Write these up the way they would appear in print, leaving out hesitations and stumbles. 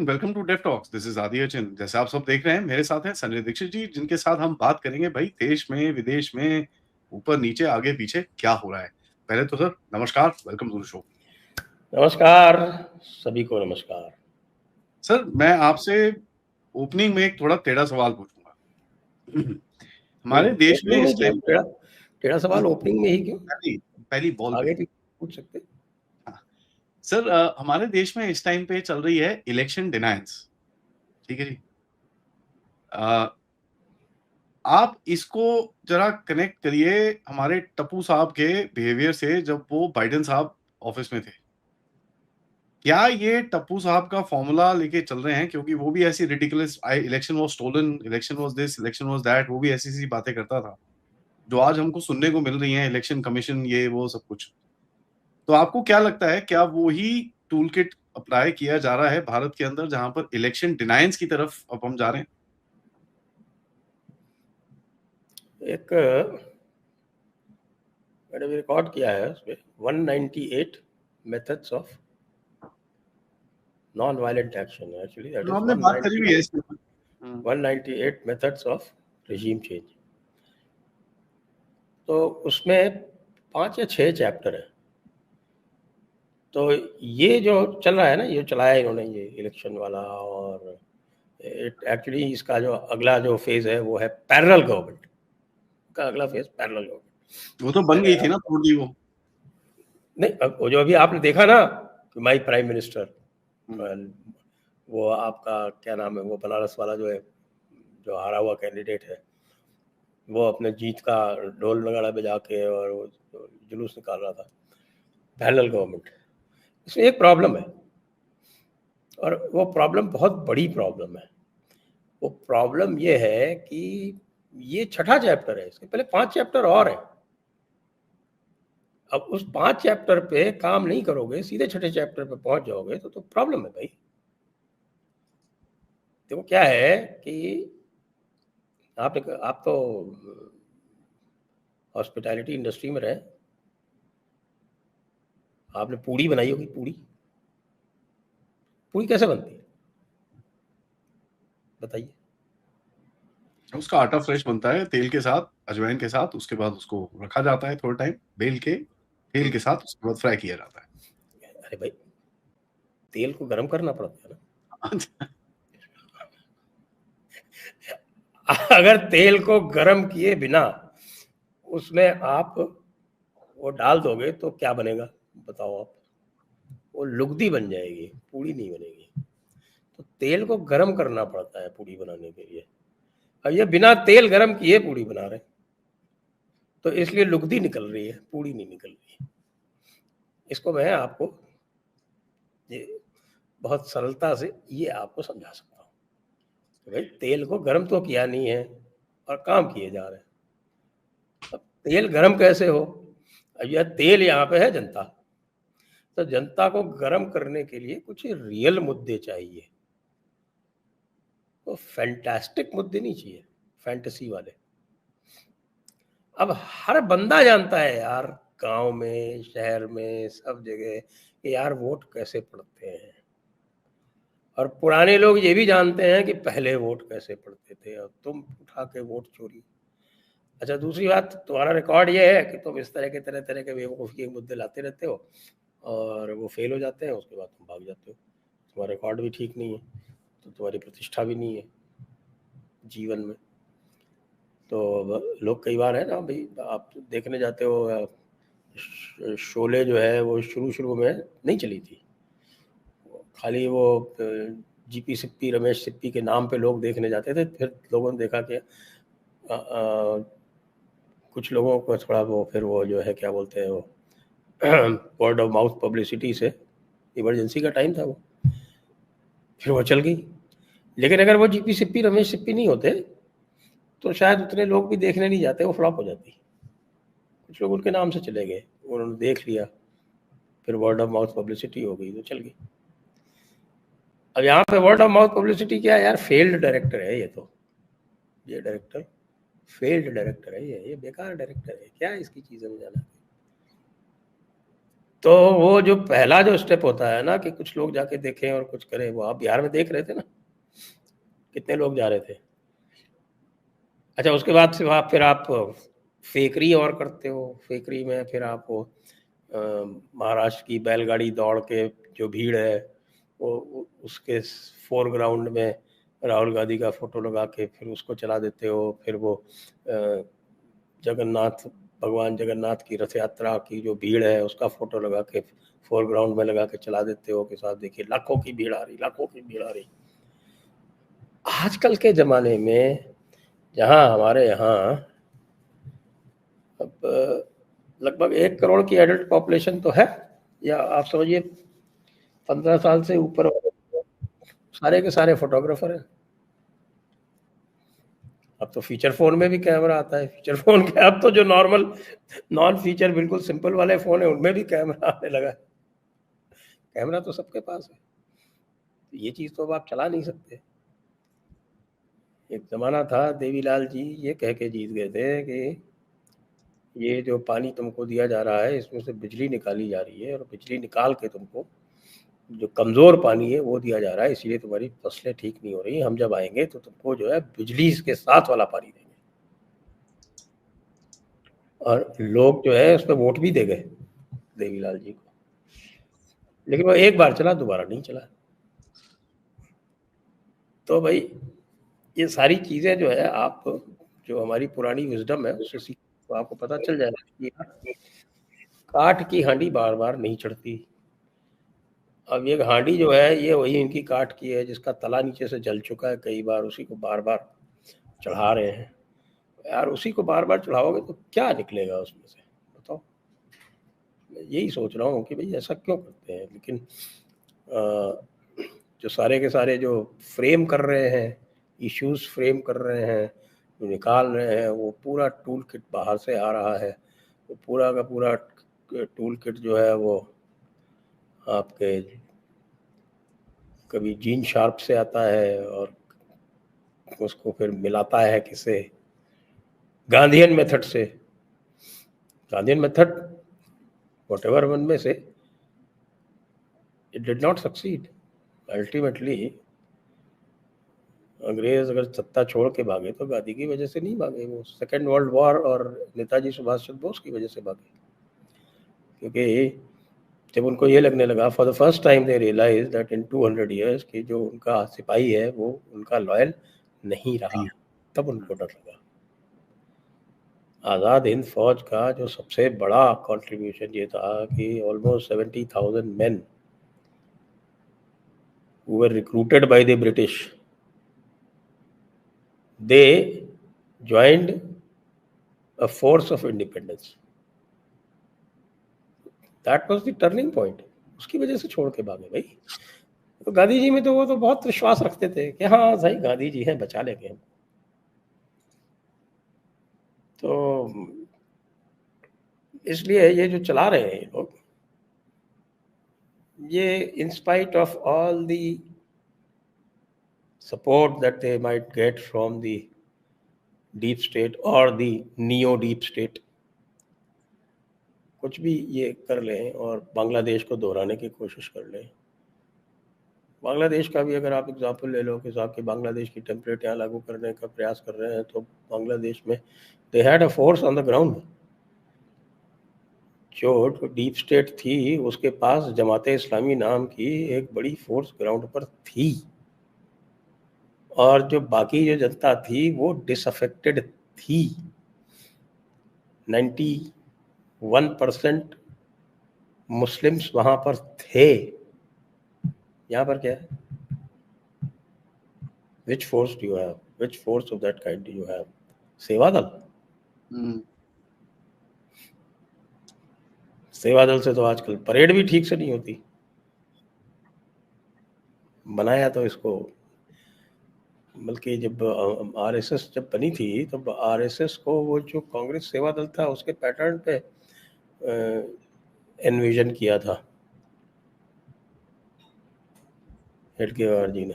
Welcome to Deaf Talks. This is Adi Arjun. जैसे आप सब देख रहे हैं, मेरे साथ हैं संजय दीक्षित जी, जिनके साथ हम बात करेंगे भाई देश में, विदेश में, ऊपर नीचे, आगे पीछे क्या हो रहा है। पहले तो सर नमस्कार, वेलकम टू द शो। नमस्कार, सभी को नमस्कार। सर मैं आपसे ओपनिंग में एक थोड़ा टेढ़ा सवाल पूछूंगा। हमारे देश में ओपनिंग में इस क्यों टाइम टेढ़ा सवाल? ओपनिंग में ही क्यों? पहली पहली बॉल पे आगे भी पूछ सकते। हाँ। सर हमारे देश में इस टाइम पे चल रही है इलेक्शन डिनायंस, ठीक है जी। आप इसको जरा कनेक्ट करिए हमारे टप्पू साहब के बिहेवियर से जब वो बाइडेन साहब ऑफिस में थे। क्या ये टप्पू साहब का फॉर्मूला लेके चल रहे हैं? क्योंकि वो भी ऐसी ridiculous election was stolen, election was this, election was that, वो भी ऐसी सी बातें करता था जो आज हमको सुनने को मिल रही हैं, इलेक्शन कमीशन, ये वो सब कुछ। तो आपको क्या लगता है, क्या वो ही टूल किट अप्लाई किया जा रहा है भारत के अंदर, जहां पर इलेक्शन डिनायंस की तरफ अब हम जा रहे हैं? एक मैंने भी रिकॉर्ड किया है उसमें 198 methods of non violent action. Actually that is हमने बात करी हुई है इसके ऊपर। 198 मेथड्स ऑफ रेजिम चेंज। तो उसमें 5 या 6 चैप्टर है। तो ये जो चल रहा है ना, ये चलाया इन्होंने, ये इलेक्शन वाला। और एक्चुअली इसका जो अगला जो फेज है वो है पैरेलल गवर्नमेंट का। अगला फेज पैरेलल गवर्नमेंट। वो तो बन गई थी ना, तोड़ दी वो। नहीं, अब वो जो अभी आपने देखा ना कि माई प्राइम मिनिस्टर, वो आपका क्या नाम है, वो बनारस वाला जो है, जो हारा हुआ कैंडिडेट है, वो अपने जीत का ढोल नगाड़ा बजा के और वो जुलूस निकाल रहा था। पैरेलल गवर्नमेंट, इसमें एक प्रॉब्लम है, और वो प्रॉब्लम बहुत बड़ी प्रॉब्लम है। वो प्रॉब्लम ये है कि ये 6ठा चैप्टर है, इसके पहले 5 चैप्टर और है। अब उस 5 चैप्टर पे काम नहीं करोगे, सीधे 6ठे चैप्टर पे पहुंच जाओगे तो प्रॉब्लम है भाई। देखो क्या है कि आप तो हॉस्पिटैलिटी इंडस्ट्री में रहे। आपने पूड़ी बनाई होगी। पूड़ी पूड़ी कैसे बनती है बताइए? उसका आटा फ्रेश बनता है, तेल के साथ, अजवाइन के साथ। उसके बाद उसको रखा जाता है थोड़ा टाइम, बेल के तेल के साथ, उसके बाद फ्राई किया जाता अरे भाई, तेल को गर्म करना पड़ता है है। ना। अगर तेल को गर्म किए बिना उसमें आप वो डाल दोगे तो क्या बनेगा बताओ आप? वो लुगदी बन जाएगी, पूड़ी नहीं बनेगी। तो तेल को गर्म करना पड़ता है पूड़ी बनाने के लिए। अब ये बिना तेल गर्म किए पूड़ी बना रहे, तो इसलिए लुगदी निकल रही है, पूड़ी नहीं निकल रही है। इसको मैं आपको ये बहुत सरलता से ये आपको समझा सकता हूँ कि भाई तेल को गर्म तो किया नहीं है और काम किए जा रहे हैं। अब तेल गर्म कैसे हो? अब यह तेल यहाँ पे है जनता। तो जनता को गर्म करने के लिए कुछ रियल मुद्दे चाहिए। तो फैंटास्टिक मुद्दे नहीं चाहिए, फैंटेसी वाले। अब हर बंदा जानता है यार, गांव में, शहर में, सब जगह, कि यार वोट कैसे पड़ते हैं। और पुराने लोग ये भी जानते हैं कि पहले वोट कैसे पड़ते थे, और तुम उठा के वोट चोरी। अच्छा, दूसरी बात, तुम्हारा रिकॉर्ड ये है कि तुम इस तरह तरह के बेवकूफ़ी के मुद्दे लाते रहते हो और वो फेल हो जाते हैं, उसके बाद तुम भाग जाते हो। तुम्हारा रिकॉर्ड भी ठीक नहीं है, तो तुम्हारी प्रतिष्ठा भी नहीं है जीवन में। तो लोग कई बार है ना भाई, आप देखने जाते हो, शोले जो है वो शुरू में नहीं चली थी। खाली वो जीपी सिप्पी, रमेश सिप्पी के नाम पे लोग देखने जाते थे। फिर लोगों ने देखा कि कुछ लोगों को थोड़ा वो, फिर वो जो है क्या बोलते हैं वो, वर्ड ऑफ माउथ पब्लिसिटी से, इमरजेंसी का टाइम था वो, फिर वो चल गई। लेकिन अगर वो जीपी सिप्पी, रमेश सिप्पी नहीं होते तो शायद उतने लोग भी देखने नहीं जाते, वो फ्लॉप हो जाती। कुछ लोग उनके नाम से चले गए, उन्होंने देख लिया, फिर वर्ड ऑफ माउथ पब्लिसिटी हो गई तो चल गई। अब यहाँ पे वर्ड ऑफ माउथ पब्लिसिटी क्या है यार? फेल्ड डायरेक्टर है ये तो। ये डायरेक्टर फेल्ड डायरेक्टर है, ये बेकार डायरेक्टर है। क्या इसकी चीज़ें में जाना? तो वो जो पहला जो स्टेप होता है ना कि कुछ लोग जाके देखें और कुछ करें, वो आप बिहार में देख रहे थे ना, कितने लोग जा रहे थे। अच्छा, उसके बाद से वहाँ फिर आप फेकरी और करते हो। फेकरी में फिर आप वो महाराष्ट्र की बैलगाड़ी दौड़ के जो भीड़ है, वो उसके फोरग्राउंड में राहुल गांधी का फोटो लगा के फिर उसको चला देते हो। फिर वो जगन्नाथ, भगवान जगन्नाथ की रथ यात्रा की जो भीड़ है उसका फोटो लगा के फोरग्राउंड में लगा के चला देते हो कि साथ देखिए लाखों की भीड़ आ रही, लाखों की भीड़ आ रही। आजकल के ज़माने में जहाँ हमारे यहाँ अब लगभग 1 करोड़ की एडल्ट पॉपुलेशन तो है, या आप समझिए 15 साल से ऊपर वाले सारे के सारे फोटोग्राफर हैं। अब तो फीचर फ़ोन में भी कैमरा आता है। फीचर फ़ोन के अब तो जो नॉर्मल नॉन फीचर बिल्कुल सिंपल वाले फ़ोन है उनमें भी कैमरा आने लगा है। कैमरा तो सबके पास है। ये चीज़ तो अब आप चला नहीं सकते। एक ज़माना था देवीलाल जी ये कह के जीत गए थे कि ये जो पानी तुमको दिया जा रहा है इसमें से बिजली निकाली जा रही है और बिजली निकाल के तुमको जो कमज़ोर पानी है वो दिया जा रहा है, इसलिए तुम्हारी फसलें ठीक नहीं हो रही। हम जब आएंगे तो तुमको जो है बिजली के साथ वाला पानी देंगे। और लोग जो है उस पर वोट भी दे गए देवीलाल जी को, लेकिन वो एक बार चला, दोबारा नहीं चला। तो भाई ये सारी चीज़ें जो है आप जो हमारी पुरानी विजडम है उससे सीख तो आपको पता चल जाएगा कि यार काठ की हांडी बार बार नहीं चढ़ती। अब ये हांडी जो है ये वही इनकी काठ की है जिसका तला नीचे से जल चुका है कई बार, उसी को बार बार चढ़ा रहे हैं। यार उसी को बार बार चढ़ाओगे तो क्या निकलेगा उसमें से, बताओ। मैं यही सोच रहा हूँ कि भाई ऐसा क्यों करते हैं। लेकिन जो सारे के सारे जो फ्रेम कर रहे हैं, इश्यूज फ्रेम कर रहे हैं, जो निकाल रहे हैं, वो पूरा टूल किट बाहर से आ रहा है। वो पूरा का पूरा टूल किट जो है वो आपके कभी जीन शार्प से आता है और उसको फिर मिलाता है किसे गांधीयन मेथड से। गांधीयन मेथड whatever वन में से it did not succeed ultimately। अंग्रेज अगर सत्ता छोड़ के भागे तो गांधी की वजह से नहीं भागे, वो सेकेंड वर्ल्ड वॉर और नेताजी सुभाष चंद्र बोस की वजह से भागे। क्योंकि जब उनको ये लगने लगा for the first time they realise that in 200 years कि जो उनका सिपाही है वो उनका लॉयल नहीं रहा, तब उनको डर लगा। आज़ाद हिंद फौज का जो सबसे बड़ा कंट्रीब्यूशन ये था कि almost 70,000 men who were recruited by the British, they joined a force of independence. That was the turning point। उसकी वजह से छोड़ के भागे भाई। तो गांधी जी में तो वो तो बहुत विश्वास रखते थे कि हाँ सही गांधी जी हैं, बचा लेंगे हम। तो इसलिए ये जो चला रहे हैं लोग, ये in spite of all the support that they might get from the deep state or the neo deep state, कुछ भी ये कर लें और बांग्लादेश को दोहराने की कोशिश कर लें। बांग्लादेश का भी अगर आप एग्जांपल ले लो कि साहब कि बांग्लादेश की टेम्पलेट यहाँ लागू करने का प्रयास कर रहे हैं, तो बांग्लादेश में they had a force on the ground. जो डीप स्टेट थी उसके पास जमाते इस्लामी नाम की एक बड़ी फोर्स ग्राउंड पर थी, और जो बाकी जो जनता थी वो डिसअफेक्टेड थी। 91% मुस्लिम्स वहां पर थे। यहाँ पर क्या है? Which force do you have, which force of that kind do you have? सेवा दल। सेवा दल से तो आजकल परेड भी ठीक से नहीं होती। बनाया तो इसको, बल्कि जब आरएसएस जब बनी थी तब आरएसएस को वो जो कांग्रेस सेवा दल था उसके पैटर्न पे एनविजन किया था हेडगेवार जी ने।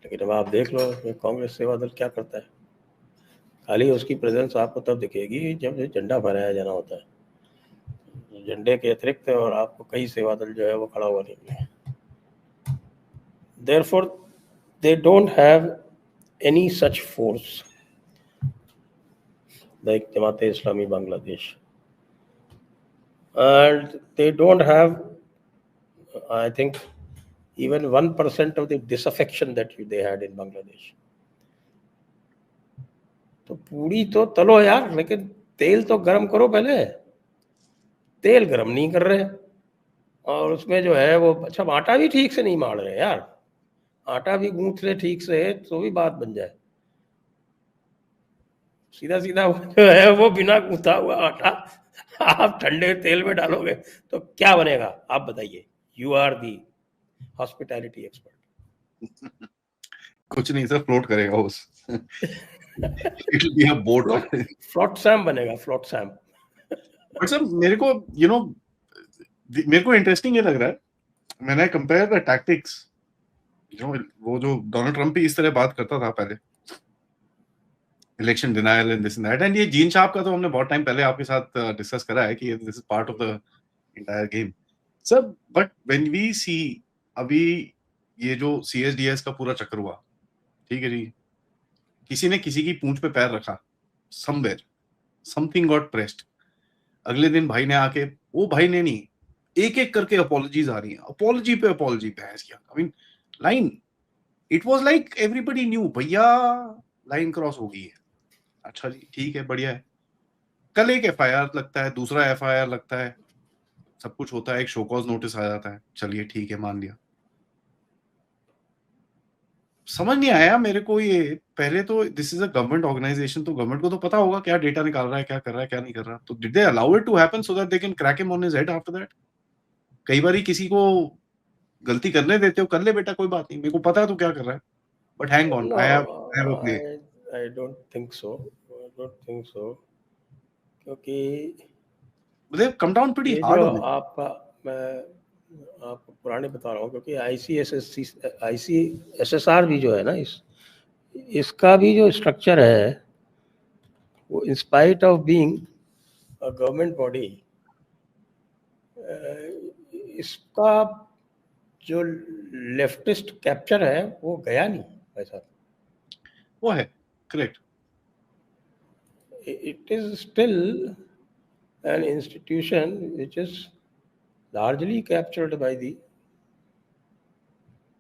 लेकिन अब आप देख लो कि कांग्रेस सेवा दल क्या करता है। खाली उसकी प्रेजेंस आपको तब दिखेगी जब झंडा फहराया जाना होता है। झंडे के अतिरिक्त और आपको कई सेवा दल जो है वो खड़ा हुआ नहीं है। Therefore, they don't have any such force like Jamaat-e-Islami Bangladesh, and they don't have, I think, even 1% of the disaffection that they had in Bangladesh. तो पूरी तो तलो यार, लेकिन तेल तो गर्म करो पहले। तेल गर्म नहीं कर रहे, और उसमें जो है वो, अच्छा आटा भी ठीक से नहीं मार रहे यार। आटा भी गूंथ ले ठीक से तो भी बात बन जाए। सीधा सीधा जो है वो बिना गूंथा हुआ आटा आप ठंडे तेल में डालोगे तो क्या बनेगा, आप बताइए। You are the hospitality expert. कुछ नहीं सर, फ्लोट करेगा उस it will be a boat. Flotsam बनेगा, फ्लोट सैम। बट सर मेरे को मेरे को इंटरेस्टिंग ये लग रहा है, मैंने कंपेयर द टैक्टिक्स, वो जो डोनाल्ड ट्रम्प भी इस तरह बात करता था पहले, election denial and this and that, and ये जीन शार्प का तो हमने बहुत टाइम पहले आपके साथ डिस्कस करा है कि this is part of the entire game sir. But when we see अभी ये जो CSDS का पूरा चक्कर हुआ, ठीक है जी, किसी ने किसी की पूंछ पे पैर रखा, समवेयर समथिंग गॉट प्रेस्ड, अगले दिन भाई ने आके, वो भाई ने नहीं, एक एक करके अपॉलॉजीज आ रही हैं, अपॉलॉजी पे अपॉलॉजी, बहस किया, I mean line, it was like everybody new भैया लाइन क्रॉस हो गई है। अच्छा जी ठीक है, बढ़िया है। कल एक FIR लगता है, दूसरा FIR लगता है, सब कुछ होता है, एक शो कॉज नोटिस आ जाता है, चलिए ठीक है मान लिया। समझ नहीं आया मेरे को ये, पहले तो this is a government organization, तो गवर्नमेंट को तो पता होगा क्या डेटा निकाल रहा है, क्या कर रहा है, क्या नहीं कर रहा, तो did they allow it to happen so that they can crack him on his head after that? कई बार किसी को गलती करने देते हो, कर ले बेटा कोई बात नहीं, मेरे को पता है तू क्या कर रहा है, but hang on, I have a play. I don't think so, I don't think so, क्योंकि दे कम डाउन प्रीटी ये हार्ड जो ऑन इट। आपका, मैं आपको पुराने बता रहा हूँ, क्योंकि ICSSR भी जो है ना, इसका भी जो स्ट्रक्चर है वो in spite of being a government body, इसका जो लेफ्टिस्ट कैप्चर है वो गया नहीं भाई साहब। वो है correct. It is still an institution which is largely captured by the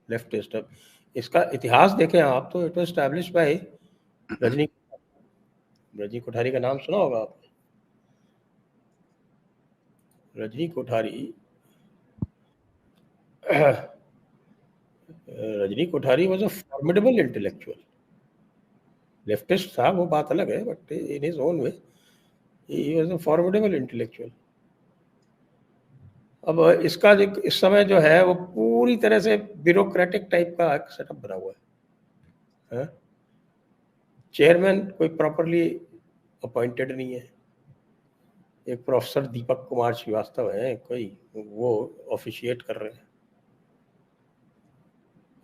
leftist. अब इसका इतिहास देखें आप तो it was established bye Rajni Kothari का नाम सुना होगा आपने। Rajni Kothari was a formidable intellectual. Leftist था वो बात अलग है, but in his own way he was a formidable intellectual. अब इसका जो इस समय जो है वो पूरी तरह से ब्यूरोक्रेटिक टाइप का सेटअप बना हुआ है। चेयरमैन कोई प्रॉपरली अपॉइंटेड नहीं है। एक प्रोफेसर दीपक कुमार श्रीवास्तव है कोई, वो ऑफिशिएट कर रहे हैं।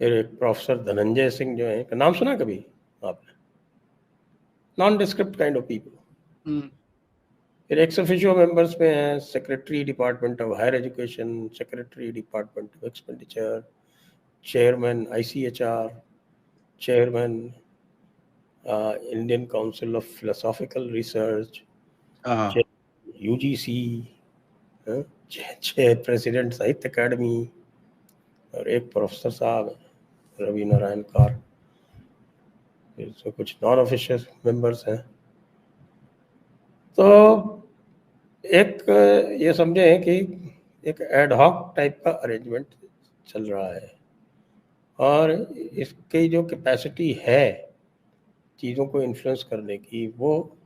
फिर एक प्रोफेसर धनंजय सिंह जो है, नाम सुना कभी आपने? Nondescript kind of people. फिर एक्स ऑफिशियो मेंबर्स में हैं secretary department of higher education, secretary department of expenditure, chairman ICHR, chairman Indian council of philosophical research, UGC, president Sahitya Academy, और एक प्रोफेसर साहब रवि नारायण कार। फिर कुछ नॉन ऑफिशियल मेंबर्स हैं। तो एक ये समझें कि एक एडहॉक टाइप का अरेंजमेंट चल रहा है, और इसकी जो कैपेसिटी है चीज़ों को इन्फ्लुएंस करने की, वो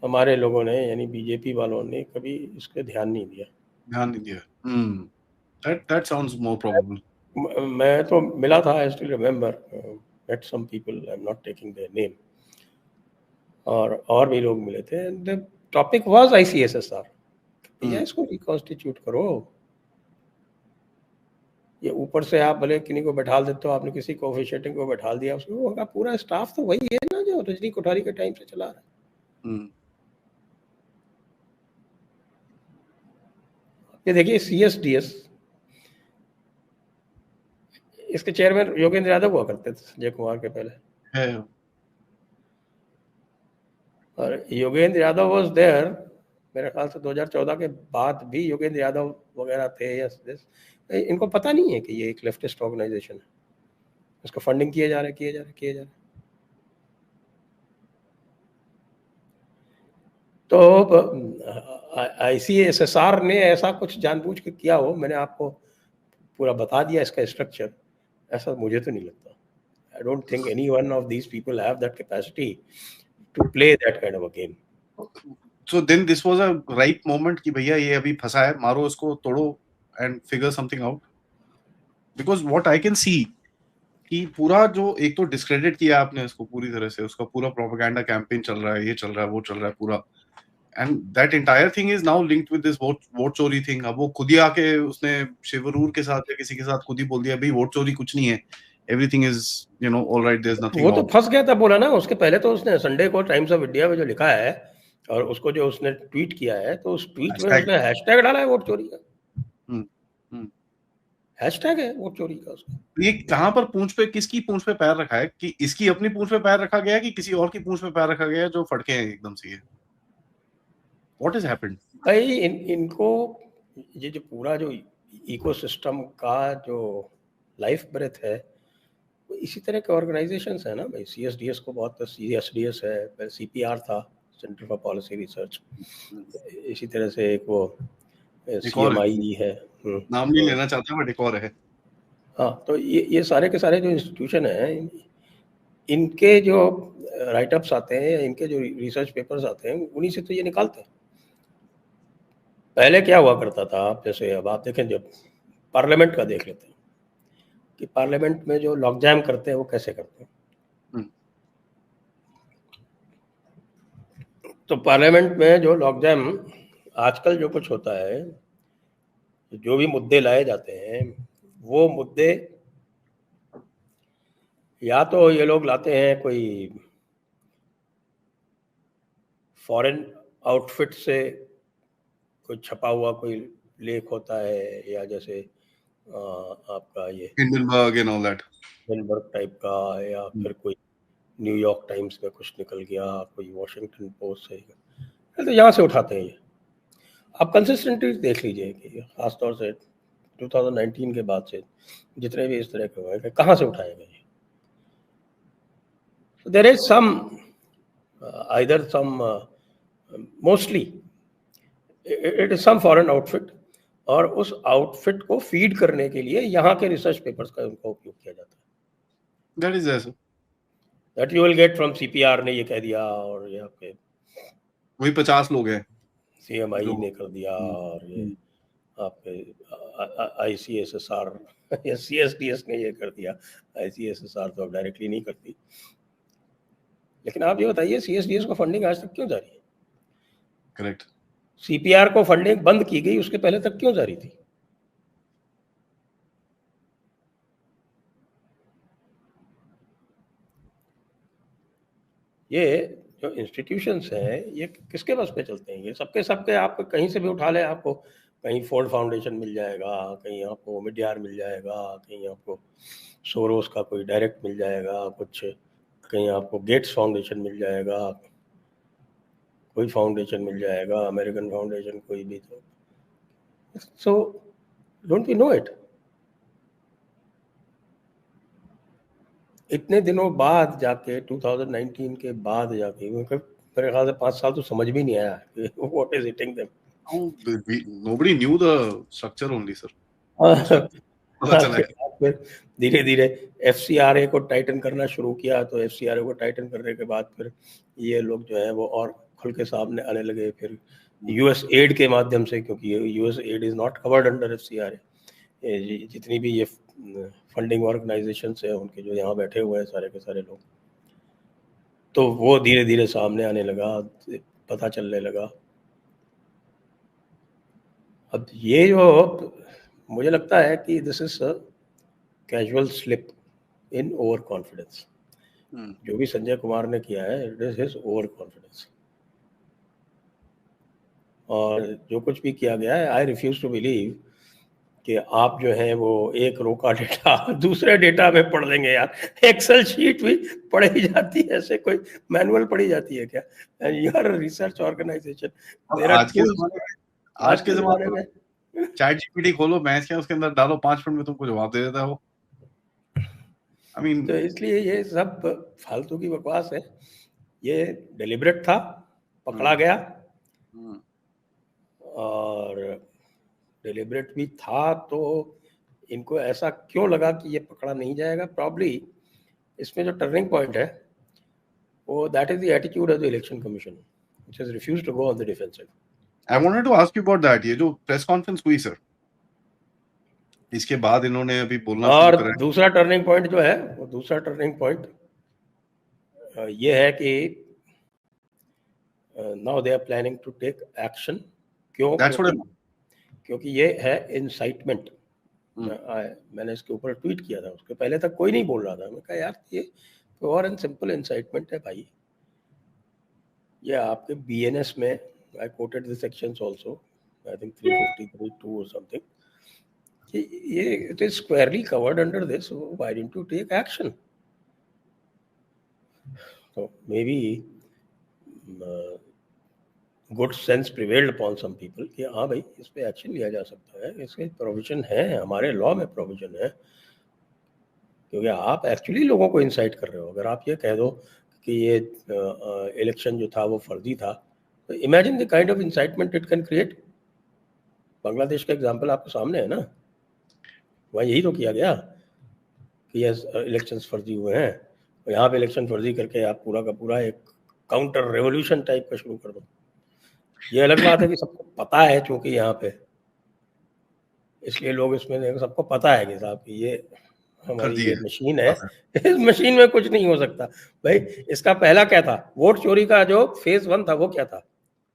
हमारे लोगों ने यानी बीजेपी वालों ने कभी इस पे ध्यान नहीं दिया। That sounds more probable. मैं तो मिला था, I still remember, met some people, I'm not taking their name, और भी लोग मिले थे। द टॉपिक वाज ICSSR, भैया इसको रिकॉन्स्टिट्यूट करो। ये ऊपर से आप भले किन्हीं को बैठा देते हो, आपने किसी कोफिशिएंट को बैठा दिया, उसको होगा पूरा स्टाफ तो वही है ना जो रजनी कोठारी के टाइम से चला रहा है। ये देखिए CSDS, इसके चेयरमैन योगेंद्र यादव हुआ करते थे संजय कुमार के पहले, है। और योगेंद्र यादव वाज देयर मेरे ख्याल से 2014 के बाद भी योगेंद्र यादव वगैरह थे। यस, इनको पता नहीं है कि ये एक लेफ्टिस्ट ऑर्गेनाइजेशन है, इसका फंडिंग किए जा रहे किए जा रहे। तो ICSSR ने ऐसा कुछ जानबूझ के किया हो, मैंने आपको पूरा बता दिया इसका स्ट्रक्चर, ऐसा मुझे तो नहीं लगता। I don't think any one of these people have that capacity to play that kind of a game. So then this was a right moment कि भैया ये अभी फंसा है, मारो इसको, तोड़ो and figure something out. Because what I can see कि पूरा जो एक तो डिस्क्रेडिट किया आपने इसको पूरी तरह से, उसका पूरा प्रोपेगेंडा कैंपेन चल रहा है, ये चल रहा है, वो चल रहा है पूरा, and that entire thing is now linked with this vote चोरी थिंग। अब वो खुद ही आके उसने शिवरूर के साथ या किसी के साथ खुद ही बोल दिया भाई वोट चोरी कुछ नहीं है, everything is you know all right, there is nothing. वो तो फंस गया था, बोला ना उसके पहले तो उसने संडे को टाइम्स ऑफ इंडिया में जो लिखा है और उसको जो उसने ट्वीट किया है, तो उस ट्वीट में उसने हैशटैग डाला है वोट चोरी का। हैशटैग है वोट चोरी का उसका। ये कहां पर पूंछ पे, किसकी पूंछ पे पैर रखा है? कि इसकी अपनी पूंछ पे पैर रखा गया है कि किसी और की पूंछ पे पैर रखा गया है जो फटके हैं एकदम से? ये व्हाट इज हैपेंड भाई इनको ये जो पूरा जो इकोसिस्टम का जो लाइफ ब्रेथ है, वो इसी तरह के ऑर्गेनाइजेशंस है ना भाई। CSDS को बहुत, CSDS है, CPR था, सेंटर फॉर पॉलिसी रिसर्च, इसी तरह से एक वो CMI है, नाम नहीं लेना चाहता बट एक और है। हाँ, तो ये सारे के सारे जो इंस्टीट्यूशन हैं, इनके जो राइटअप्स आते हैं या इनके जो रिसर्च पेपर्स आते हैं, उन्हीं से तो ये निकालते हैं। पहले क्या हुआ करता था, आप जैसे अब आप देखें, जब पार्लियामेंट का देख लेते हैं कि पार्लियामेंट में जो लॉक जैम करते हैं वो कैसे करते हैं। तो पार्लियामेंट में जो लॉक जैम आजकल जो कुछ होता है, जो भी मुद्दे लाए जाते हैं, वो मुद्दे या तो ये लोग लाते हैं कोई फॉरेन आउटफिट से कोई छपा हुआ कोई लेख होता है, या जैसे आपका ये Hindenburg and all that, Hindenburg type का, या फिर कोई न्यूयॉर्क टाइम्स में कुछ निकल गया, कोई वॉशिंगटन पोस्ट से, तो यहाँ से उठाते हैं ये। आप कंसिस्टेंटली देख लीजिए कि खासतौर से 2019 के बाद से जितने भी इस तरह के हुए, कहाँ से उठाए गए। There is some either some mostly it is some foreign outfit, और उस आउटफिट को फीड करने के लिए यहाँ के रिसर्च पेपर्स का उनका उपयोग किया जाता है। दैट इज ऐसा, that you will get from CPR ने ये कह दिया, और ये आपके वही 50 लोग हैं, CMI ने कर दिया, और ये आपके ICSSR या CSDS ने ये कर दिया। ICSSR तो अब डायरेक्टली नहीं करती, लेकिन आप ये बताइए CSDS को फंडिंग आज तक क्यों जारी है? करेक्ट। CPR को फंडिंग बंद की गई, उसके पहले तक क्यों जारी थी? ये जो इंस्टीट्यूशंस हैं, ये किसके बस पे चलते हैं? ये सबके सबके आप कहीं से भी उठा लें, आपको कहीं फोर्ड फाउंडेशन मिल जाएगा, कहीं आपको मिडियार मिल जाएगा, कहीं आपको सोरोस का कोई डायरेक्ट मिल जाएगा, कुछ कहीं आपको गेट्स फाउंडेशन मिल जाएगा, कोई फाउंडेशन मिल जाएगा, अमेरिकन फाउंडेशन कोई भी। तो so don't we know it? इतने दिनों बाद जाके 2019 के बाद जाके मेरे ख्याल से 5 साल तो समझ भी नहीं आया what is hitting them. Nobody knew the structure only, sir. पता चला फिर धीरे धीरे FCRA को टाइटन करना शुरू किया, तो FCRA को टाइटन करने के बाद फिर ये लोग जो है वो और खुल के सामने आने लगे। फिर US एड के माध्यम से, क्योंकि US aid is not covered under FCRA, जितनी भी ये फंडिंग ऑर्गेनाइजेशन है उनके जो यहाँ बैठे हुए हैं सारे के सारे लोग, तो वो धीरे धीरे सामने आने लगा, पता चलने लगा। अब ये जो मुझे लगता है कि this is a casual slip in over confidence. जो भी संजय कुमार ने किया है, it is his over confidence. और जो कुछ भी किया गया है, आई रिफ्यूज टू बिलीव कि आप जो है वो एक रो का डेटा दूसरे डेटा में पढ़ देंगे यार। एक्सेल शीट भी पढ़ी जाती है, ऐसे कोई मैनुअल पढ़ी जाती है क्या? And your research organization, there are tools. आज के जमाने में चैट जीपीटी खोलो, मैच क्या उसके अंदर डालो, 5 मिनट में तुमको जवाब दे देता है वो। आई मीन, तो इसलिए ये सब फालतू की बकवास है। ये डेलिब्रेट था, पकड़ा गया, और डेलिब्रेट भी था, तो इनको ऐसा क्यों लगा कि ये पकड़ा नहीं जाएगा? प्रॉब्ली इसमें जो टर्निंग पॉइंट है वो that is the attitude of the election commission which has refused to go on the defensive. I wanted to ask you about that. ये जो प्रेस कॉन्फ्रेंस हुई सर, इसके बाद इन्होंने अभी बोलना शुरू और करा है। दूसरा टर्निंग पॉइंट जो है, वो दूसरा टर्निंग पॉइंट ये है कि now they are planning to take action. क्यों? क्योंकि ये है इंसाइटमेंट। मैंने इसके ऊपर ट्वीट किया था, उसके पहले तक कोई नहीं बोल रहा था। मैंने कहा यार ये प्योर एंड सिंपल इंसाइटमेंट है भाई। ये आपके बीएनएस में, I quoted the sections also, I think 353(2) और समथिंग, ये it is squarely covered under this, why didn't you take action? तो maybe good sense prevailed upon some people कि हाँ भाई इस पे एक्शन लिया जा सकता है, इसके प्रोविजन है, हमारे लॉ में प्रोविजन है। क्योंकि आप एक्चुअली लोगों को इंसाइट कर रहे हो। अगर आप ये कह दो कि ये इलेक्शन जो था वो फर्जी था, तो imagine the kind of incitement it can create. Bangladesh का एग्जांपल आपके सामने है ना, वहाँ यही तो किया गया कि ये इलेक्शंस फर्जी हुए हैं, और यहाँ पे इलेक्शन फर्जी करके आप पूरा का पूरा एक काउंटर रेवोल्यूशन टाइप का शुरू कर दो। ये अलग बात है कि सबको पता है, चूंकि यहाँ पे इसलिए लोग इसमें, सबको पता है कि साहब कि ये हमारी ये मशीन है, इस मशीन में कुछ नहीं हो सकता। भाई इसका पहला क्या था? वोट चोरी का जो फेज 1 था वो क्या था?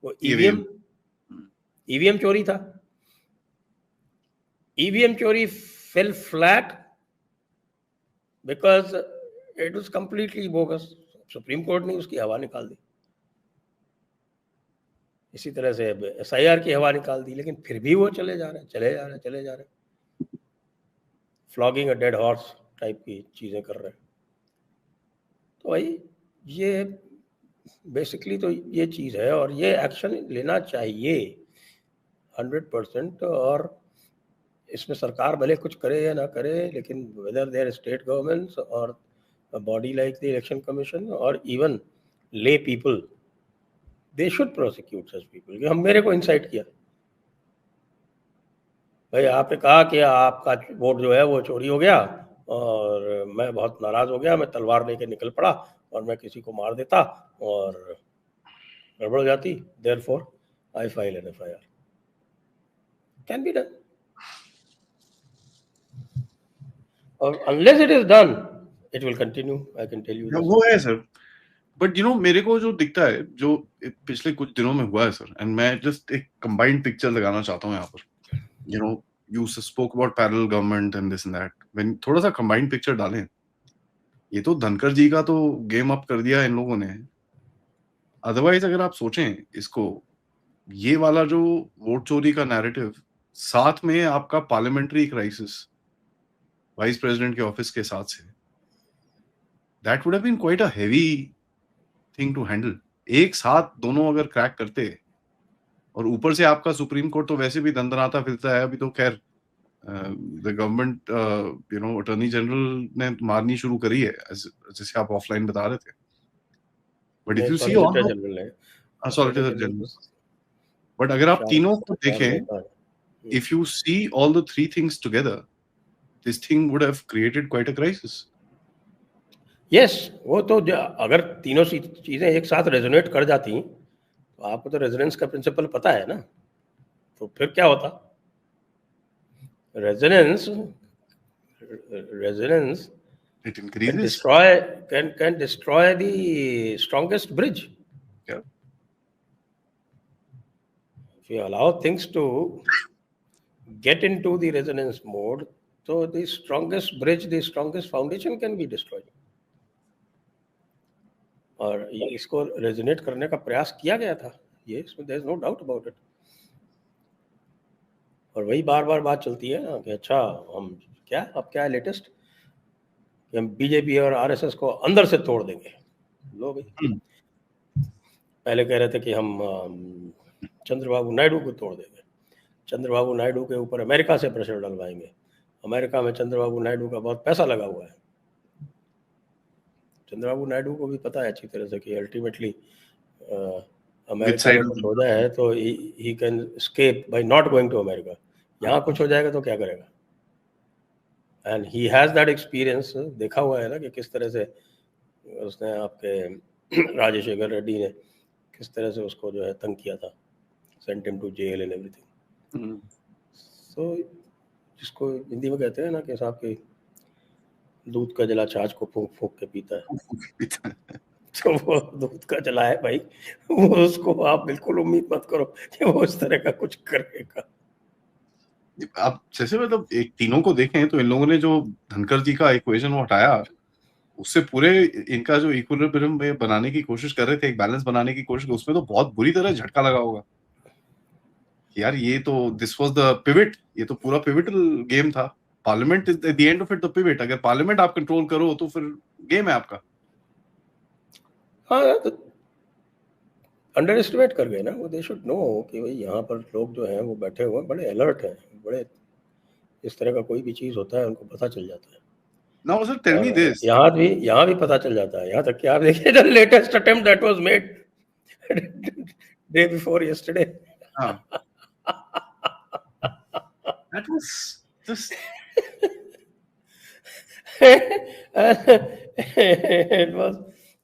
वो ईवीएम चोरी था। ईवीएम चोरी fail flat because it was completely bogus. Supreme court ने उसकी हवा निकाल दी। इसी तरह से एसआईआर की हवा निकाल दी, लेकिन फिर भी वो चले जा रहे flogging a dead horse type की चीजें कर रहे हैं। तो भाई ये बेसिकली तो ये चीज है, और ये एक्शन लेना चाहिए 100%। और इसमें सरकार भले कुछ करे या ना करे, लेकिन वेदर देयर स्टेट गवर्नमेंट्स और body like the election commission और इवन ले people, they should prosecute such people कि हम, मेरे को इंसाइट किया। भाई आपने कहा कि आपका वोट जो है वो चोरी हो गया, और मैं बहुत नाराज हो गया, मैं तलवार लेके निकल पड़ा और मैं किसी को मार देता और गड़बड़ हो जाती, therefore I file an FIR. Can be done, और unless it is done it will continue, I can tell you. वो है सर, बट मेरे को जो दिखता है, जो पिछले कुछ दिनों में हुआ है सर, एंड मैं जस्ट एक कंबाइंड पिक्चर लगाना चाहता हूँ यहाँ पर। you spoke about parallel government and this and that. When थोड़ा सा कंबाइंड पिक्चर डालें, ये तो धनखड़ जी का तो गेम अप कर दिया इन लोगों ने। अदरवाइज अगर आप सोचें इसको, ये वाला जो वोट चोरी का नैरेटिव, साथ में आपका पार्लियामेंट्री क्राइसिस वाइस प्रेसिडेंट के ऑफिस के साथ से, that would have been quite a heavy thing to handle. एक साथ दोनों अगर क्रैक करते, और ऊपर से आपका सुप्रीम कोर्ट तो वैसे भी दंदनाता फिरता है। अभी तो खैर द गवर्नमेंट अटॉर्नी जनरल ने मारनी शुरू करी है, जैसे आप ऑफलाइन बता रहे थे। But if you see on solicitor general, but अगर आप तीनों को देखें, if you see all the three things together, this thing would have created quite a crisis. Yes, वो तो अगर तीनों चीजें एक साथ रेजोनेट कर जाती, तो आपको तो रेजोनेंस का प्रिंसिपल पता है ना, तो फिर क्या होता? Resonance it increases, can destroy the strongest bridge. Yeah. If you allow things to get into the resonance mode, so the strongest bridge, the strongest foundation can be destroyed. और इसको रेजोनेट करने का प्रयास किया गया था, ये इसमें there is no doubt about it. और वही बार-बार बात चलती है ना कि अच्छा हम क्या अब क्या है लेटेस्ट कि हम बीजेपी और आरएसएस को अंदर से तोड़ देंगे। लो भाई, पहले कह रहे थे कि हम चंद्रबाबू नायडू को तोड़ देंगे, चंद्रबाबू नायडू के ऊपर अमेरिका से प्रेशर डलवाएंगे, अमेरिका में चंद्रबाबू नायडू का बहुत पैसा लगा हुआ है। चंद्रबाबू नायडू को भी पता है अच्छी तरह से कि अल्टीमेटली अमेरिका में कुछ हो जाए है तो he can escape by not going to America. यहाँ कुछ हो जाएगा तो क्या करेगा? And he has that experience, देखा हुआ है ना कि किस तरह से उसने आपके राजेशेखर रेड्डी ने किस तरह से उसको जो है तंग किया था, sent him to jail and everything. So जिसको हिंदी में कहते हैं ना कि साहब की दूध का जला छाछ को फूंक फूंक के पीता है तो वो दूध का जला है भाई, वो उसको आप बिल्कुल उम्मीद मत करो कि वो इस तरह का कुछ करेगा। आप जैसे मतलब एक तीनों को देखें तो इन लोगों ने जो धनखड़ जी का इक्वेशन वो हटाया, उससे पूरे इनका जो इक्विलिब्रियम में बनाने की कोशिश कर रहे थे, एक बैलेंस बनाने की कोशिश, उसमें तो बहुत बुरी तरह झटका लगा होगा यार। ये तो दिस वाज द पिवट, ये तो पूरा पिवटल गेम था। Parliament is at the end of it the pivot. अगर पार्लियामेंट आप कंट्रोल करो तो फिर गेम है आपका। हाँ तो अंडर एस्टिमेट कर गए ना वो। दे शुड नो कि भाई यहाँ पर लोग जो हैं वो बैठे हुए बड़े अलर्ट हैं, बड़े इस तरह का कोई भी चीज़ होता है उनको पता चल जाता है। Now sir tell me this, यहाँ भी पता चल जाता है। यहाँ तक कि आप देखिए the latest attempt that was made day before yesterday, हाँ that was just it was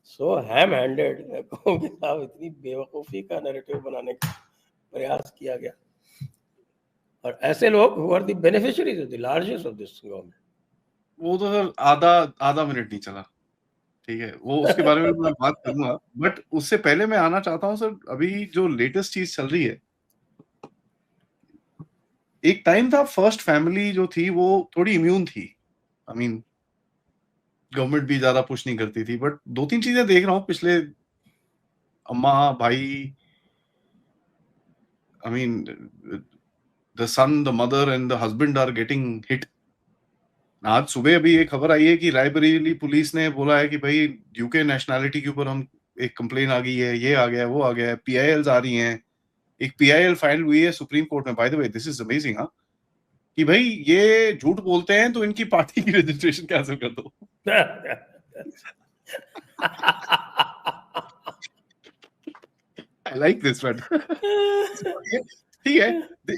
so ham handed कि साहब इतनी बेवकूफ़ी का नैरेटिव बनाने का प्रयास किया गया। और ऐसे लोग who are the beneficiaries of the largest of this government. वो तो सर आधा मिनट नहीं चला, ठीक है, वो उसके बारे में मैं बात करूंगा, बट उससे पहले मैं आना चाहता हूँ सर, अभी जो लेटेस्ट चीज चल रही है। एक टाइम था फर्स्ट फैमिली जो थी वो थोड़ी इम्यून थी, आई मीन गवर्नमेंट भी ज्यादा पुश नहीं करती थी, बट दो तीन चीजें देख रहा हूँ पिछले, अम्मा भाई, I mean the son the mother and the husband are getting hit. आज सुबह अभी एक खबर आई है कि रायबरेली पुलिस ने बोला है कि भाई यूके नेशनैलिटी के ऊपर हम एक कंप्लेन आ गई है, ये आ गया है, वो आ गया है, पीआईएल्स आ रही हैं। एक पीआईएल फाइल हुई है सुप्रीम कोर्ट में, bye the way this is amazing, हाँ, कि भाई ये झूठ बोलते हैं तो इनकी पार्टी की रजिस्ट्रेशन कैंसिल कर दो। I like this one. ठीक है,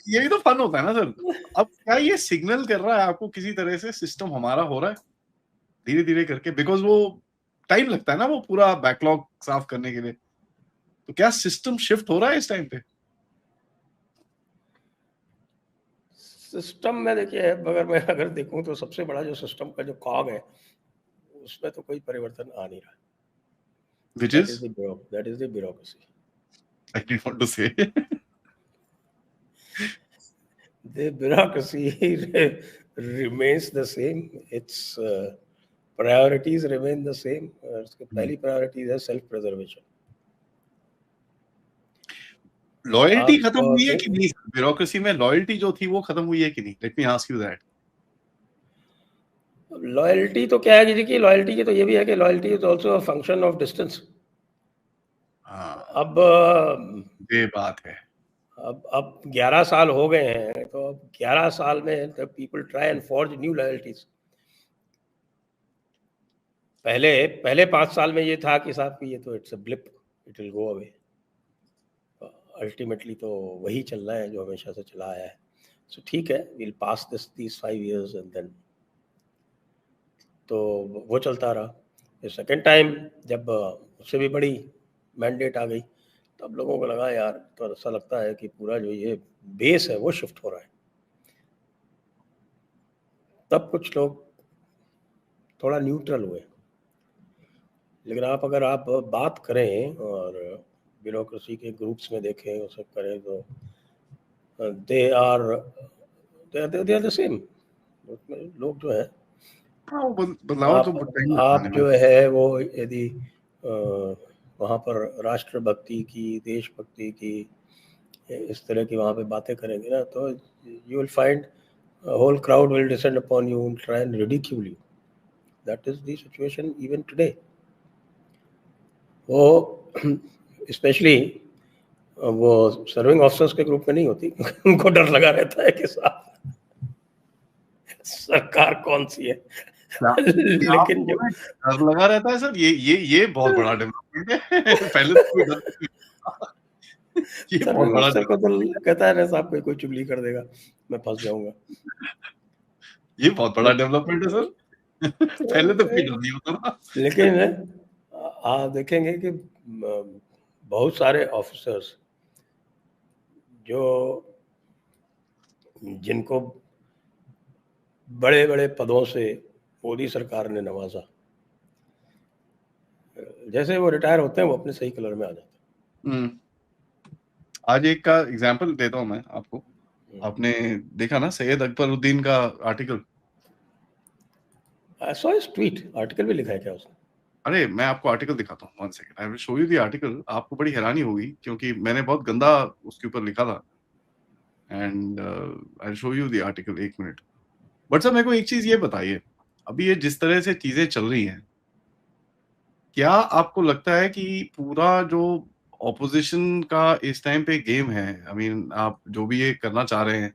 यही तो फन होता है ना सर। अब क्या ये सिग्नल कर रहा है आपको किसी तरह से सिस्टम हमारा हो रहा है धीरे धीरे करके, बिकॉज वो टाइम लगता है ना वो पूरा बैकलॉग साफ करने के लिए, तो क्या सिस्टम शिफ्ट हो रहा है इस टाइम पे? सिस्टम में देखिए, अगर देखूं तो सबसे बड़ा जो सिस्टम का जो कॉग है उसमें तो कोई परिवर्तन आ नहीं रहा। Which That is is the bureaucracy. I didn't want to say. The bureaucracy remains the same. Its priorities remain the same. उसकी पहली priority है self preservation. लॉयल्टी खत्म हुई है कि नहीं? ब्यूरोक्रेसी में लॉयल्टी जो थी वो खत्म हुई है कि नहीं? Let me ask you that. Loyalty तो क्या है कि देखिए, लॉयल्टी की तो ये भी है कि loyalty is also a function of distance. अब ये बात है। अब 11 साल हो गए हैं, तो अब 11 साल में people try and forge new loyalties. पहले 5 साल में ये था कि साहब ये तो it's a blip, it will go away. Ultimately तो वही चल रहा है जो हमेशा से चला आया है। सो ठीक है, will pass these 5 years and then तो वो चलता रहा। सेकेंड टाइम जब उससे भी बड़ी मैंडेट आ गई, तब लोगों को लगा यार, तो ऐसा लगता है कि पूरा जो ये बेस है वो शिफ्ट हो रहा है। तब कुछ लोग थोड़ा न्यूट्रल हुए। लेकिन अगर आप बात करें और ब्यूरोक्रेसी के ग्रुप्स में देखें, वो सब करें, तो दे आर द सेम। लोग जो है आप जो है वो यदि वहाँ पर राष्ट्रभक्ति की, देशभक्ति की इस तरह की वहाँ पे बातें करेंगे ना, तो you will find whole crowd will descend upon you and try and ridicule you. That is the situation even today. वो स्पेशली वो सर्विंग ऑफिसर्स के ग्रुप में नहीं होती, उनको डर लगा रहता है कि साहब सरकार कौन सी है। लेकिन जो डर लगा रहता है सर, ये बहुत बड़ा डेवलपमेंट है। पहले तो कोई डर नहीं था। ये बहुत सर्विंग बड़ा ऑफिसर को तो कहता है ना साहब कोई चुगली कर देगा, मैं फंस जाऊंगा। ये बहुत बड़ा डेवलपमेंट है सर। पहले तो कोई डर नहीं होता था। लेकिन आप देखेंगे कि बहुत सारे ऑफिसर्स जो जिनको बड़े बड़े पदों से मोदी सरकार ने नवाजा, जैसे वो रिटायर होते हैं वो अपने सही कलर में आ जाते हैं। आज एक का एग्जांपल देता हूं मैं आपको। आपने देखा ना सैयद अकबरुद्दीन का article? I saw his tweet, article भी लिखा है क्या उसने? अरे मैं आपको आर्टिकल दिखाता हूँ, 1 second, I will show you the article. आपको बड़ी हैरानी होगी क्योंकि मैंने बहुत गंदा उसके ऊपर लिखा था, and I will show you the article. 1 minute. But sir मेरे को एक चीज ये बताइए, अभी ये जिस तरह से चीजें चल रही हैं, क्या आपको लगता है कि पूरा जो ऑपोजिशन का इस टाइम पे गेम है, आई मीन आप जो भी ये करना चाह रहे हैं,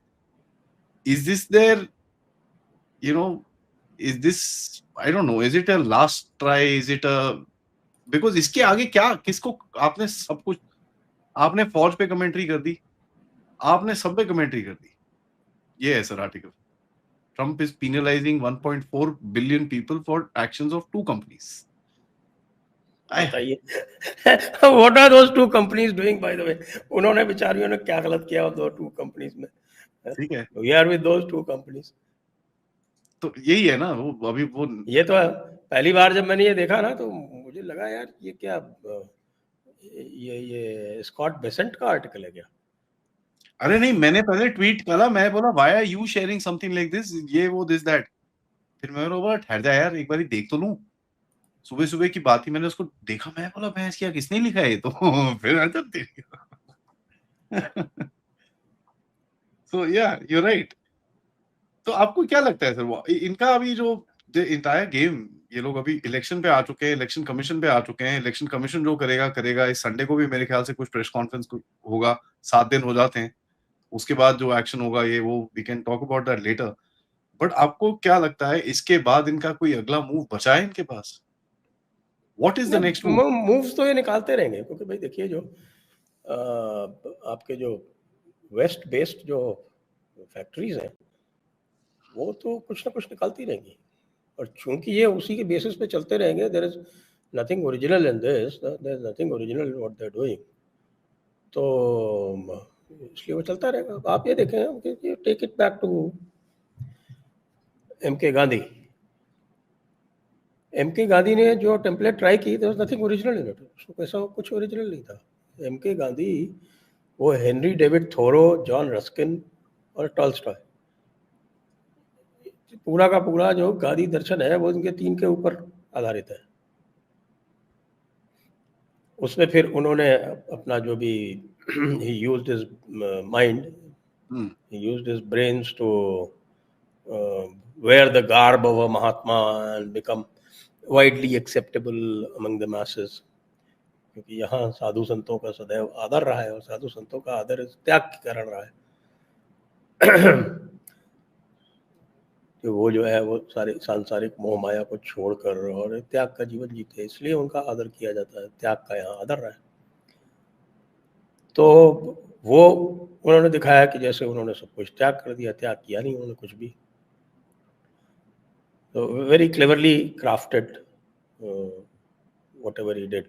is this there, you know, is this, I don't know, is it a last try, is it a, because इसके आगे क्या, किसको, आपने सब कुछ, आपने फौज पे कमेंट्री कर दी, आपने सब पे कमेंट्री कर दी। ये है sir article. Trump is penalizing 1.4 billion people for actions of 2 companies. बताइए what are those two companies doing by the way? उन्होंने बेचारियों ने क्या गलत किया दो टू कंपनीज में? ठीक है, we are with those two companies. तो यही है ना, वो अभी वो ये तो पहली बार जब मैंने ये देखा ना तो मुझे लगा यार ये क्या ये स्कॉट बेसेंट का आर्टिकल है क्या? अरे नहीं, मैंने पहले ट्वीट करा, मैं बोला why are you sharing something like this, ये वो दिस दैट। फिर मैंने बोला ठहर जा यार, एक बार देख तो लूं। सुबह सुबह की बात थी, मैंने उसको देखा, मैं बोला भैंस क्या, किसने लिखा है ये तो। फिर सो या यू राइट। तो आपको क्या लगता है सर, वो इनका अभी जो इंटायर गेम, ये लोग अभी इलेक्शन पे आ चुके हैं, इलेक्शन कमीशन पे आ चुके हैं, इलेक्शन कमीशन जो करेगा करेगा। इस संडे को भी मेरे ख्याल से कुछ प्रेस कॉन्फ्रेंस होगा, 7 दिन हो जाते हैं। उसके बाद जो एक्शन होगा ये वो we can talk about that later. But आपको क्या लगता है इसके बाद इनका कोई अगला मूव बचा है इनके पास? What is the next move? Moves तो ये निकालते रहेंगे क्योंकि भाई देखिए जो आपके जो वेस्ट बेस्ड जो फैक्ट्रीज हैं वो तो कुछ ना कुछ निकालती रहेंगी, और चूंकि ये उसी के बेसिस पे चलते रहेंगे, there is nothing original in this, there is nothing original in what they are doing, तो इसलिए वो चलता रहेगा। आप ये देखें कि take it back to M K Gandhi. M K Gandhi ने जो टेम्पलेट ट्राई की, there was nothing original in it, उसको ऐसा कुछ ओरिजिनल नहीं था। एम के गांधी वो Henry David Thoreau, John Ruskin और टॉल्स्टॉय, पूरा का पूरा जो गांधी दर्शन है वो इनके 3 के ऊपर आधारित है। उसमें फिर उन्होंने अपना जो भी he used his mind, he used his brains to wear the garb of a Mahatma and become widely acceptable among the masses, क्योंकि यहाँ साधु संतों का सदैव आदर रहा है और साधु संतों का आदर त्याग के कारण रहा है। तो वो जो है वो सारे सांसारिक मोह माया को छोड़कर और त्याग का जीवन जीते हैं, इसलिए उनका आदर किया जाता है, त्याग का यहाँ आदर रहा है। तो वो उन्होंने दिखाया कि जैसे उन्होंने सब कुछ त्याग कर दिया, त्याग किया नहीं उन्होंने कुछ भी। तो very cleverly crafted whatever he did,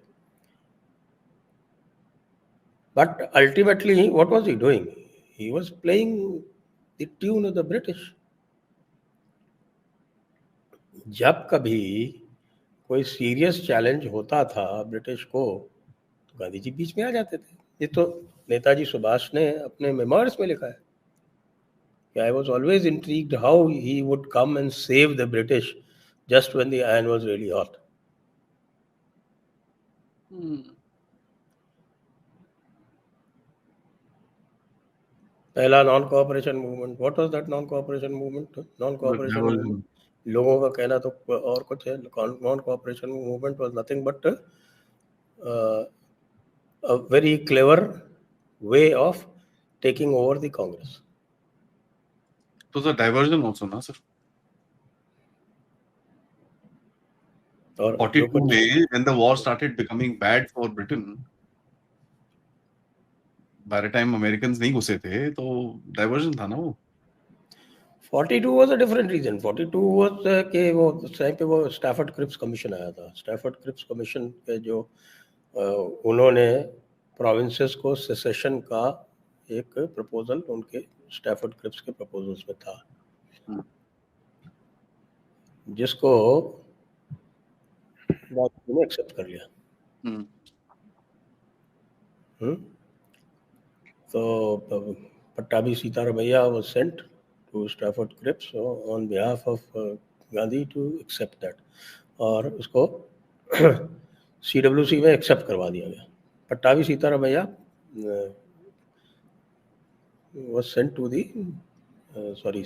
but ultimately what was he doing? He was playing the tune of the British. जब कभी कोई सीरियस चैलेंज होता था ब्रिटिश को तो गांधी जी बीच में आ जाते थे। ये तो नेताजी सुभाष ने अपने मेमोइर्स में लिखा है कि I was always intrigued how he would come and save the British just when the iron was really hot. पहला non cooperation movement, what was that non cooperation movement? Non cooperation movement, लोगों का कहना तो और कुछ है। Non cooperation movement was nothing but a very clever way of taking over the Congress. It was a diversion also, ना sir? और 42 में when the war started becoming bad for Britain, by the time Americans नहीं घुसे थे तो diversion था ना वो। 42 was a different reason. 42 was कि वो उस टाइम पे वो स्टैफर्ड क्रिप्स कमीशन आया था। स्टैफर्ड क्रिप्स कमीशन के जो उन्होंने प्रोविंसेस को सेसेशन का एक प्रपोजल उनके स्टैफर्ड क्रिप्स के प्रपोजल्स में था, जिसको ने एक्सेप्ट कर लिया। तो Pattabhi Sitaramayya was sent to Stafford Cripps on behalf of Gandhi to accept that, और उसको CWC में एक्सेप्ट करवा दिया गया। Pattabhi Sitaramayya was sent to the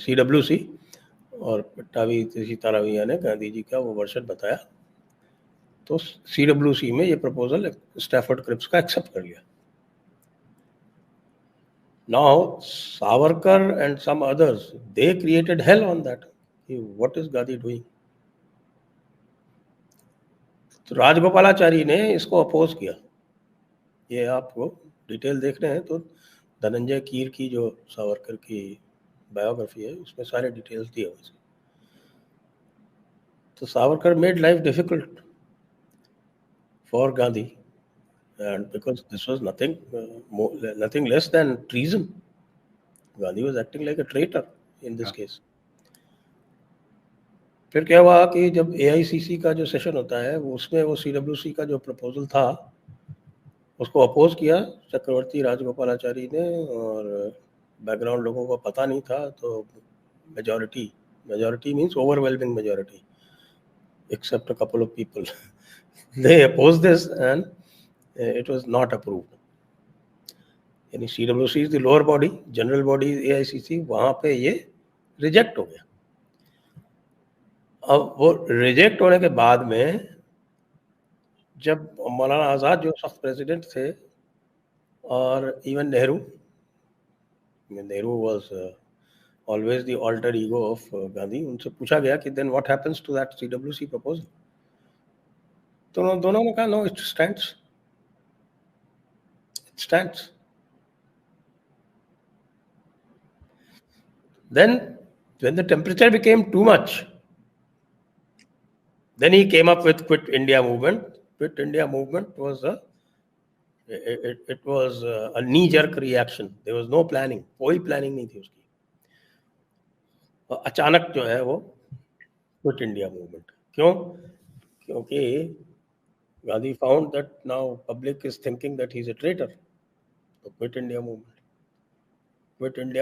CWC, और पट्टाभी सीतारमैया ने गांधी जी का वो वर्षन बताया, तो CWC में ये प्रपोजल स्टैफर्ड क्रिप्स का एक्सेप्ट कर लिया। Now Savarkar and some others, they created hell on that. What is Gandhi doing? तो राजगोपालाचारी ने इसको अपोज किया। ये आपको डिटेल देखने हैं तो धनंजय कीर की जो सावरकर की बायोग्राफी है उसमें सारे डिटेल्स दिए हुए। तो Savarkar made life difficult for Gandhi, and because this was nothing less than treason. Gandhi was acting like a traitor in this case. फिर क्या हुआ कि जब AICC का जो सेशन होता है उसमें वो CWC का जो प्रपोजल था उसको अपोज किया चक्रवर्ती राजगोपालाचारी ने, और बैकग्राउंड लोगों को पता नहीं था, तो majority means overwhelming majority except a couple of people they opposed this and it was not approved. यानी CWC is the lower body, general body AICC, वहाँ पे ये रिजेक्ट हो गया। अब वो रिजेक्ट होने के बाद में जब मौलाना आज़ाद जो सख्त प्रेसिडेंट थे और even Nehru was always the alter ego of Gandhi, उनसे पूछा गया कि then what happens to that CWC proposal, तो दोनों ने कहा no it stands. Then when the temperature became too much, then he came up with Quit India movement. Quit India movement was a knee-jerk reaction. There was no planning, कोई planning नहीं थी उसकी। अचानक जो है वो Quit India movement। क्यों? क्योंकि Gandhi found that now public is thinking that he's a traitor. So Quit India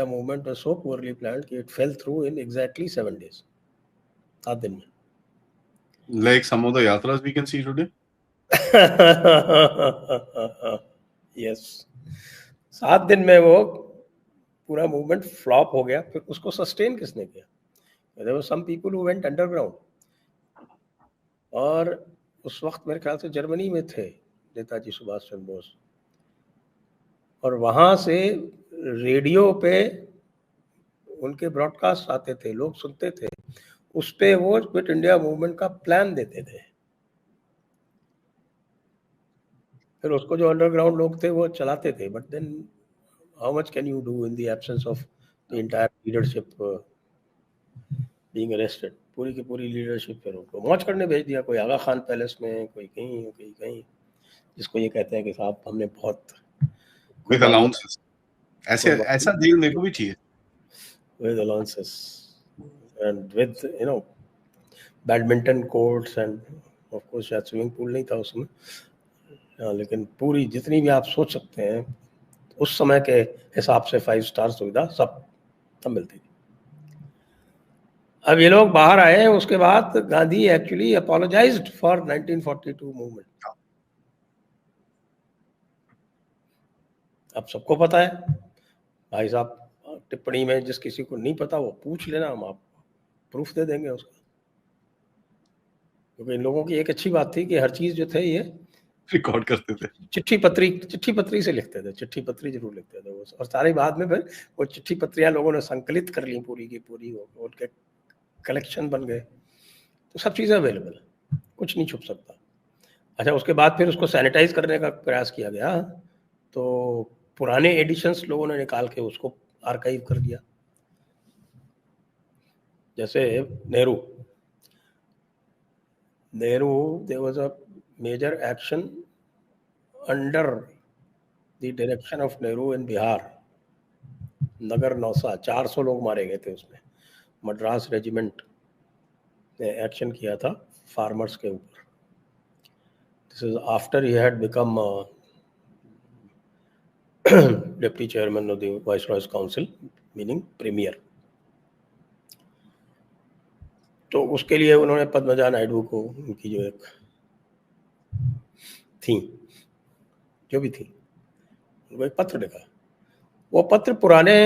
movement was so poorly planned कि it fell through in exactly 7 days, 7 दिन में। Like some of the yatras we can see today. Yes, 7 दिन में वो पूरा movement flop हो गया। फिर उसको सस्टेन किसने किया? There were some people who went underground, और उस वक्त मेरे ख्याल से जर्मनी में थे नेताजी सुभाष चंद्र बोस, और वहाँ से रेडियो पे उनके ब्रॉडकास्ट आते थे, लोग सुनते थे, उस पे वो क्विट इंडिया मूवमेंट का प्लान देते थे। फिर उसको जो अंडरग्राउंड लोग थे वो चलाते थे, but then how much can you do in the absence of the entire leadership being arrested. पूरी की पूरी लीडरशिप फिर उनको मौज करने भेज दिया, कोई आगा खान पैलेस में, कोई कहीं, जिसको ये कहते हैं कि साहब हमने बहुत विद अलाउंसेस, ऐसा डील मेरे को भी चाहिए, with allowances and with badminton courts end of course शायद स्विमिंग पूल नहीं था उसमें, लेकिन पूरी जितनी भी आप सोच सकते हैं उस समय के हिसाब से 5 स्टार सुविधा सब मिलती थी। अब ये लोग बाहर आए, उसके बाद Gandhi actually apologised for 1942 movement. अब सबको पता है भाई साहब टिप्पणी में जिस किसी को नहीं पता वो पूछ लेना, हम आपको प्रूफ दे देंगे उसका। क्योंकि इन लोगों की एक अच्छी बात थी कि हर चीज़ जो थे ये रिकॉर्ड करते थे। चिट्ठी पत्री से लिखते थे, चिट्ठी पत्री जरूर लिखते थे वो, और सारे बाद में फिर वो चिट्ठी पत्रियां लोगों ने संकलित कर ली पूरी की पूरी, उनके कलेक्शन बन गए। तो सब चीज़ें अवेलेबल है, कुछ नहीं छुप सकता। अच्छा, उसके बाद फिर उसको सैनिटाइज करने का प्रयास किया गया, तो पुराने एडिशंस लोगों ने निकाल के उसको आर्काइव कर दिया। जैसे Nehru, there was a major action under the direction of Nehru in Bihar, नगर नौसा, 400 लोग मारे गए थे उसमें। मद्रास रेजिमेंट ने एक्शन किया था फार्मर्स के ऊपर। This is after he had become deputy chairman of the viceroy's council, meaning premier. तो उसके लिए उन्होंने पद्मजा नायडू को, उनकी जो एक थी, जो भी थी, उनको एक पत्र लिखा। वो पत्र पुराने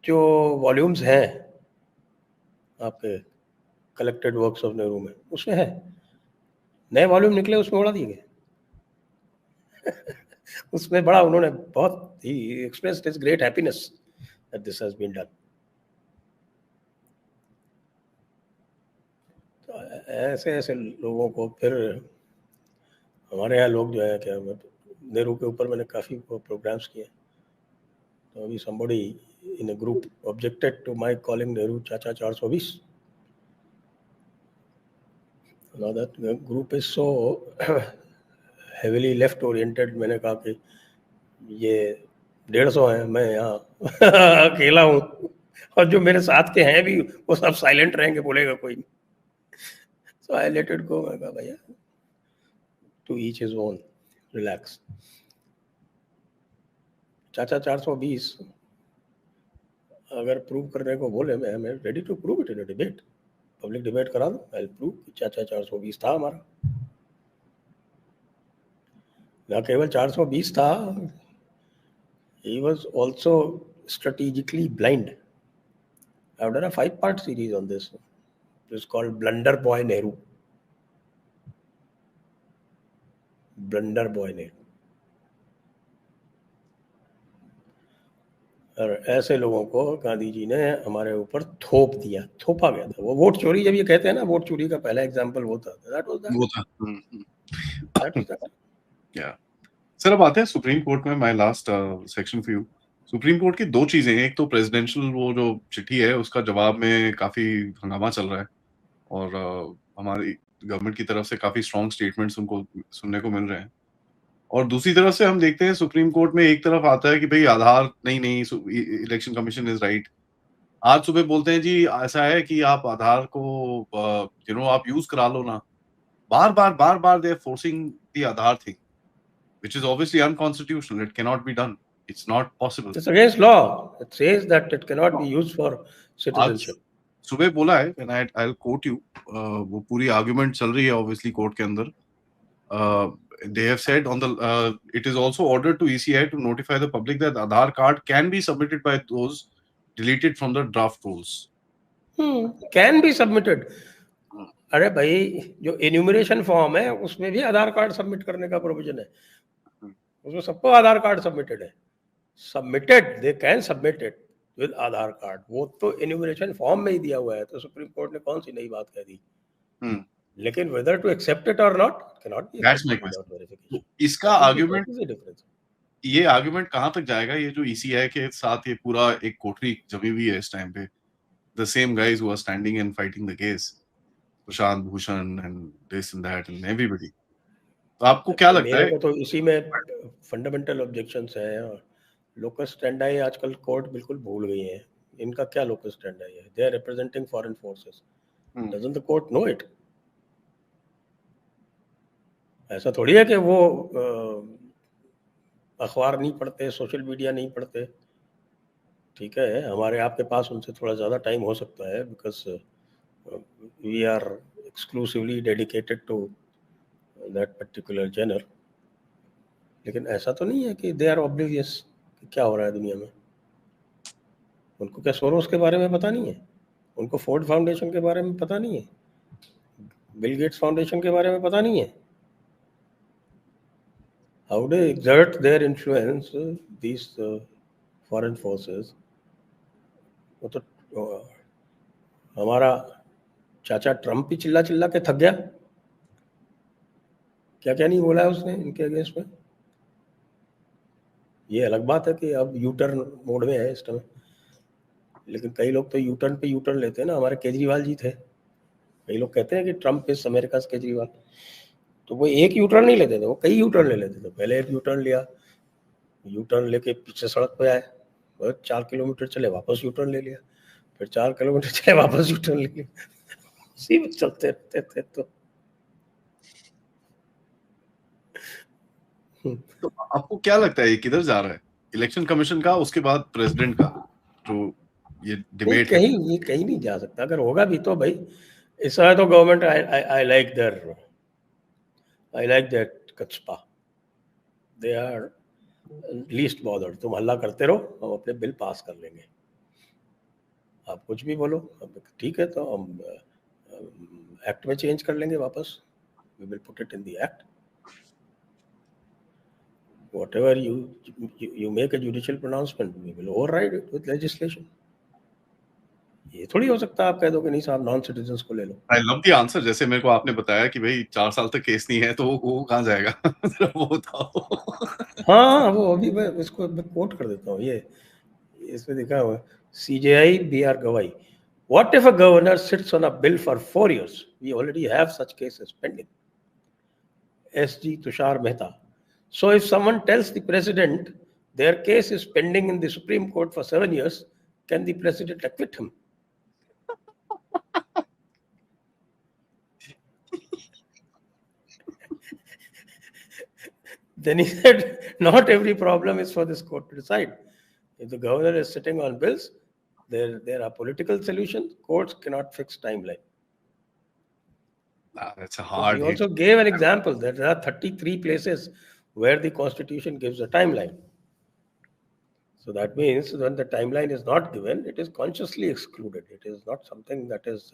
जो वॉल्यूम्स हैं आपके कलेक्टेड वर्क्स ऑफ नेहरू में, उसमें है। नए वॉल्यूम निकले, उसमें उड़ा दिए गए। उसमें बड़ा उन्होंने बहुत ही expressed his great happiness that this has been done. तो ऐसे ऐसे लोगों को फिर हमारे यहाँ लोग जो है, क्या नेहरू के ऊपर मैंने काफ़ी प्रोग्राम्स किए। तो अभी somebody in a group objected to my calling Nehru चाचा 420. Now that group is so heavily left oriented, मैंने कहा कि ये 150 हैं, मैं यहाँ अकेला हूँ, और जो मेरे साथ के हैं भी वो सब साइलेंट रहेंगे, बोलेगा कोई नहीं। So I let it go। मैं कहा भैया, to each his own, relax। चाचा 420 अगर प्रूव करने को बोले, मैं ready to prove it in a debate, public debate करा दो, आई प्रूव कि चाचा 420 था हमारा। ना केवल 420 था, he was also strategically blind। I've done a 5-part series on this। It's called Blunder Boy Nehru। Blunder Boy Nehru। और ऐसे लोगों को गांधी जी ने हमारे ऊपर थोपा गया था। वो वोट चोरी, जब ये कहते हैं ना वोट चोरी का पहला एग्जांपल वो था, दैट वाज दैट। या सर, अब आते हैं सुप्रीम कोर्ट में। My last section for you. Supreme court की दो चीजें हैं। एक तो प्रेसिडेंशियल वो जो चिट्ठी है, उसका जवाब में काफी हंगामा चल रहा है, और हमारी गवर्नमेंट की तरफ से काफी स्ट्रॉन्ग स्टेटमेंट्स उनको सुनने को मिल रहे हैं। और दूसरी तरफ से हम देखते हैं सुप्रीम कोर्ट में एक तरफ आता है कि भाई आधार नहीं, इलेक्शन कमीशन इज राइट। आज सुबह बोलते हैं जी ऐसा है कि आप आधार को आप यूज करा लो ना। बार बार they are forcing the Aadhaar thing, which is obviously unconstitutional. It cannot be done. It's not possible. It's against law। It says that it cannot be used for आज citizenship। सुबह बोला है, and I'll quote you, वो पूरी argument चल रही है obviously court के अंदर। They have said on the it is also ordered to ECI to notify the public that Aadhaar card can be submitted by those deleted from the draft rules. Can be submitted। अरे भाई, जो enumeration form है उसमें भी आधार card submit करने का provision है। उसमें सबको आधार कार्ड सबमिटेड है। Submitted, they can submit it with Aadhaar card. वो तो एन्यूमरेशन फॉर्म में ही दिया हुआ है। तो सुप्रीम कोर्ट ने कौन सी नई बात कह दी? लेकिन वेदर टू एक्सेप्ट इट और not cannot be That's my accepted without question. Verification. इसका आर्गुमेंट, इज द डिफरेंस। ये आर्गुमेंट कहाँ तक जाएगा? ये जो ECI के साथ ये पूरा एक कोठरी जमी हुई है इस टाइम पे, the same guys who are standing and fighting the case, Prashant Bhushan and this and that and everybody. तो आपको क्या लगता मेरे है? को तो इसी में फंडामेंटल ऑब्जेक्शंस हैं। और लोकस स्टैंडाई आजकल कोर्ट बिल्कुल भूल गई है। इनका क्या लोकस स्टैंडाई है? They are representing foreign forces. Doesn't the court know it? ऐसा थोड़ी है कि वो अखबार नहीं पढ़ते, सोशल मीडिया नहीं पढ़ते। ठीक है, हमारे आपके पास उनसे थोड़ा ज़्यादा टाइम हो सकता है, because we are exclusively dedicated to that particular genre. लेकिन ऐसा तो नहीं है कि दे आर ऑब्लिवियस कि क्या हो रहा है दुनिया में। उनको क्या सोरोस के बारे में पता नहीं है? उनको फोर्ड फाउंडेशन के बारे में पता नहीं है? बिल गेट्स फाउंडेशन के बारे में पता नहीं है? How they exert their influence, these foreign forces? वो तो हमारा चाचा ट्रम्प भी चिल्ला चिल्ला के थक गया, क्या क्या नहीं बोला है उसने इनके अगेंस्ट में। ये अलग बात है कि अब यू टर्न मोड में है इस टाइम, लेकिन कई लोग तो यू टर्न पे यू टर्न लेते हैं ना। हमारे केजरीवाल जी थे, कई लोग कहते हैं कि ट्रम्प इज अमेरिका केजरीवाल, तो वो एक यू टर्न नहीं लेते थे, वो कई यू टर्न ले लेते थे। पहले एक यू टर्न लिया, यू टर्न लेके पीछे सड़क पे आए, 4 किलोमीटर चले, वापस यू टर्न ले लिया, फिर 4 किलोमीटर चले, वापस यू टर्न ले लिया, उसी में चलते रहते थे। तो आपको क्या लगता है ये किधर जा रहा है? इलेक्शन कमीशन का, उसके बाद प्रेसिडेंट का जो ये डिबेट है? ये कहीं नहीं जा सकता। अगर होगा भी तो भाई इस समय तो गवर्नमेंट आई लाइक दैट कचपा, दे आर लीस्ट बॉदर्ड। तुम हल्ला करते रहो, हम अपने बिल पास कर लेंगे, आप कुछ भी बोलो, ठीक है, तो हम एक्ट में चेंज कर लेंगे वापस, we will put it in the act. Whatever you make a judicial pronouncement, we will override it with legislation. ये थोड़ी हो सकता है आप कह दो कि नहीं साहब नॉन सिटीजन्स को ले लो। I love the answer. जैसे मेरे को आपने बताया कि भाई 4 साल तक केस नहीं है, तो वो कहाँ जाएगा? वो बताओ। हाँ, वो अभी मैं इसको कोट कर देता हूँ, ये इसमें लिखा हुआ है, CJI BR Gawai. What if a governor sits on a bill for 4 years? We already have such cases pending. SG Tushar Mehta. So if someone tells the president their case is pending in the Supreme Court for 7 years, can the president acquit him? Then he said, not every problem is for this court to decide. If the governor is sitting on bills, there are political solutions. Courts cannot fix timeline. That's a hard He hit. also gave an example that there are 33 places where the constitution gives a timeline. So that means when the timeline is not given, it is consciously excluded. It is not something that is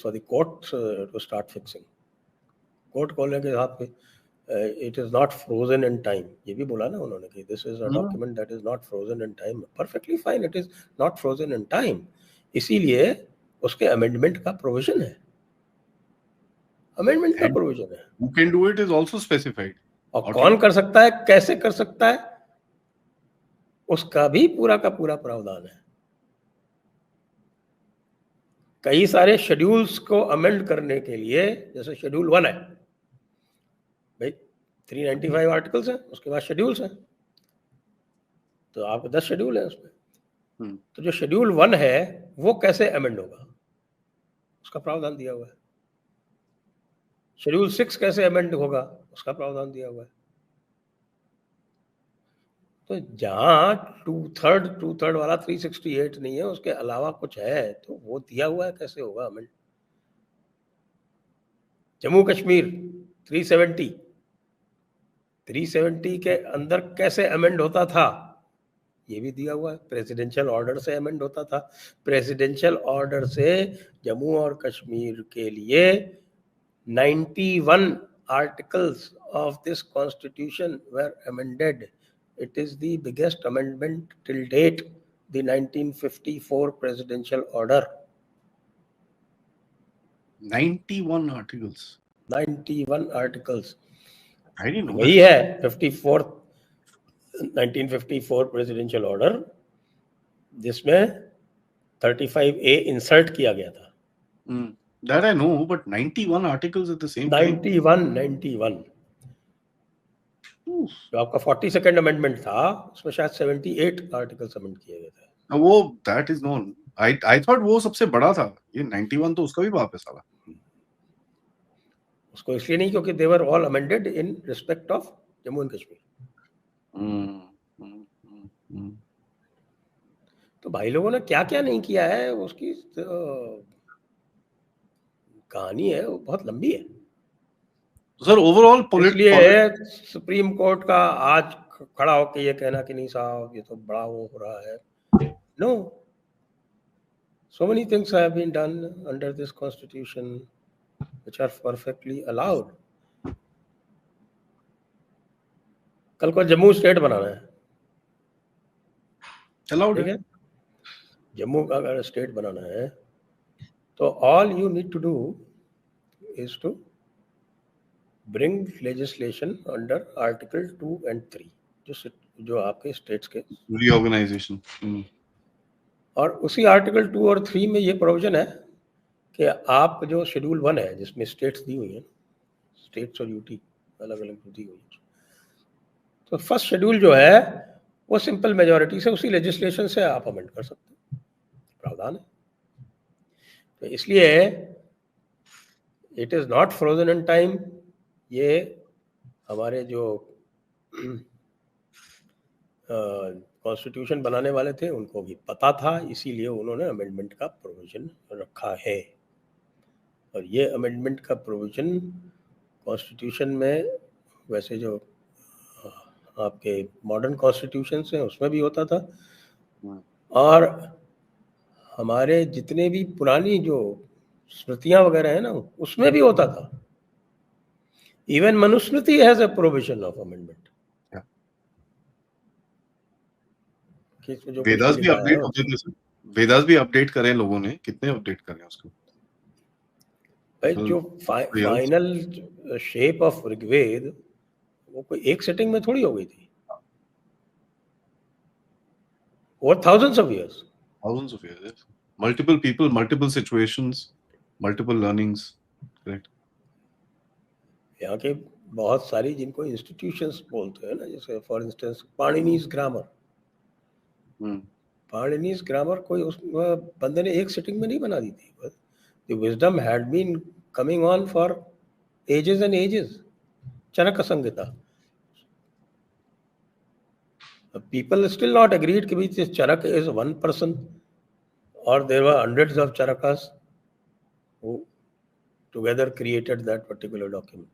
for the court to start fixing. Court खोलने के साथ it is not frozen in time. ये भी बोला ना उन्होंने कि this is a document that is not frozen in time. Perfectly fine, it is not frozen in time. इसीलिए उसके अमेंडमेंट का प्रोविजन है, अमेंडमेंट का प्रोविजन है। Who can do it is also specified. और कौन कर सकता है, कैसे कर सकता है, उसका भी पूरा का पूरा प्रावधान है। कई सारे शेड्यूल्स को अमेंड करने के लिए, जैसे शेड्यूल 1 है भाई, 395 आर्टिकल्स हैं, उसके बाद शेड्यूल्स हैं, तो आपको 10 शेड्यूल है उसमें। तो जो शेड्यूल 1 है वो कैसे अमेंड होगा, उसका प्रावधान दिया हुआ है। शेड्यूल 6 कैसे अमेंड होगा, उसका प्रावधान दिया हुआ है। तो जहां टू थर्ड वाला 368 नहीं है, उसके अलावा कुछ है तो वो दिया हुआ है, कैसे होगा अमेंड। जम्मू कश्मीर 370 के अंदर कैसे अमेंड होता था, ये भी दिया हुआ है। प्रेसिडेंशियल ऑर्डर से अमेंड होता था। प्रेसिडेंशियल ऑर्डर से जम्मू और कश्मीर के लिए 91 articles of this constitution were amended. It is the biggest amendment till date, the 1954 presidential order. 91 articles. 91 articles. I didn't know. वही है 1954 presidential order, जिसमें 35A इंसर्ट किया गया था। That I know, but 91 articles at the same time. 91 जो आपका 42nd amendment था, उसमें शायद 78 आर्टिकल्स अमेंड किए गए थे। वो that is known. I thought वो सबसे बड़ा था। ये 91 तो उसका भी बाप है साला। उसको इसलिए नहीं क्योंकि they were all amended in respect of Jammu and Kashmir. तो भाई लोगों ने क्या क्या नहीं किया है, उसकी कहानी है, वो बहुत लंबी है। सर ओवरऑल इसलिए सुप्रीम कोर्ट का आज खड़ा होकर ये कहना कि नहीं साहब ये तो बड़ा वो हो रहा है. No. So many things have been done under this constitution which are perfectly allowed. कल को जम्मू स्टेट बनाना है, अलाउड ठीक है. है. जम्मू का अगर स्टेट बनाना है तो all you need to do is to bring legislation under article 2 and 3 जो आपके स्टेट्स के रीऑर्गेनाइजेशन. और उसी आर्टिकल 2 और 3 में ये प्रोविजन है कि आप जो शेड्यूल 1 है जिसमें स्टेट्स दी हुई हैं, स्टेट्स और यूटी अलग अलग दी हुई है, तो फर्स्ट शेड्यूल जो है वो सिंपल मेजॉरिटी से उसी लेजिस्लेशन से आप अमेंड कर सकते हैं, प्रावधान है. तो इसलिए it is not frozen in time. ये हमारे जो कॉन्स्टिट्यूशन बनाने वाले थे उनको भी पता था, इसीलिए उन्होंने अमेंडमेंट का प्रोविजन रखा है. और ये अमेंडमेंट का प्रोविजन कॉन्स्टिट्यूशन में वैसे जो आपके मॉडर्न कॉन्स्टिट्यूशन हैं उसमें भी होता था, और हमारे जितने भी पुरानी जो स्मृतियां वगैरह है ना उसमें भी होता था. Even Manusmriti has a provision of amendment. Vedas भी अपडेट होते थे सर. वेदास भी अपडेट करें लोगों ने, कितने अपडेट करें उसको. भाई जो फाइनल शेप ऑफ ऋग्वेद वो कोई एक सेटिंग में थोड़ी हो गई थी. Over thousands of years. Yes. Multiple people, multiple situations, multiple learnings. Correct. यहाँ के बहुत सारी जिनको इंस्टीट्यूशंस बोलते हैं ना, जैसे फॉर इंस्टेंस पाणिनीज ग्रामर. पाणिनीज ग्रामर कोई उस बंदे ने एक सिटिंग में नहीं बना दी थी. The wisdom had been coming on for ages and ages. Charaka Samhita. People still not agreed कि this charak is one person or there were hundreds of charakas who together created that particular document.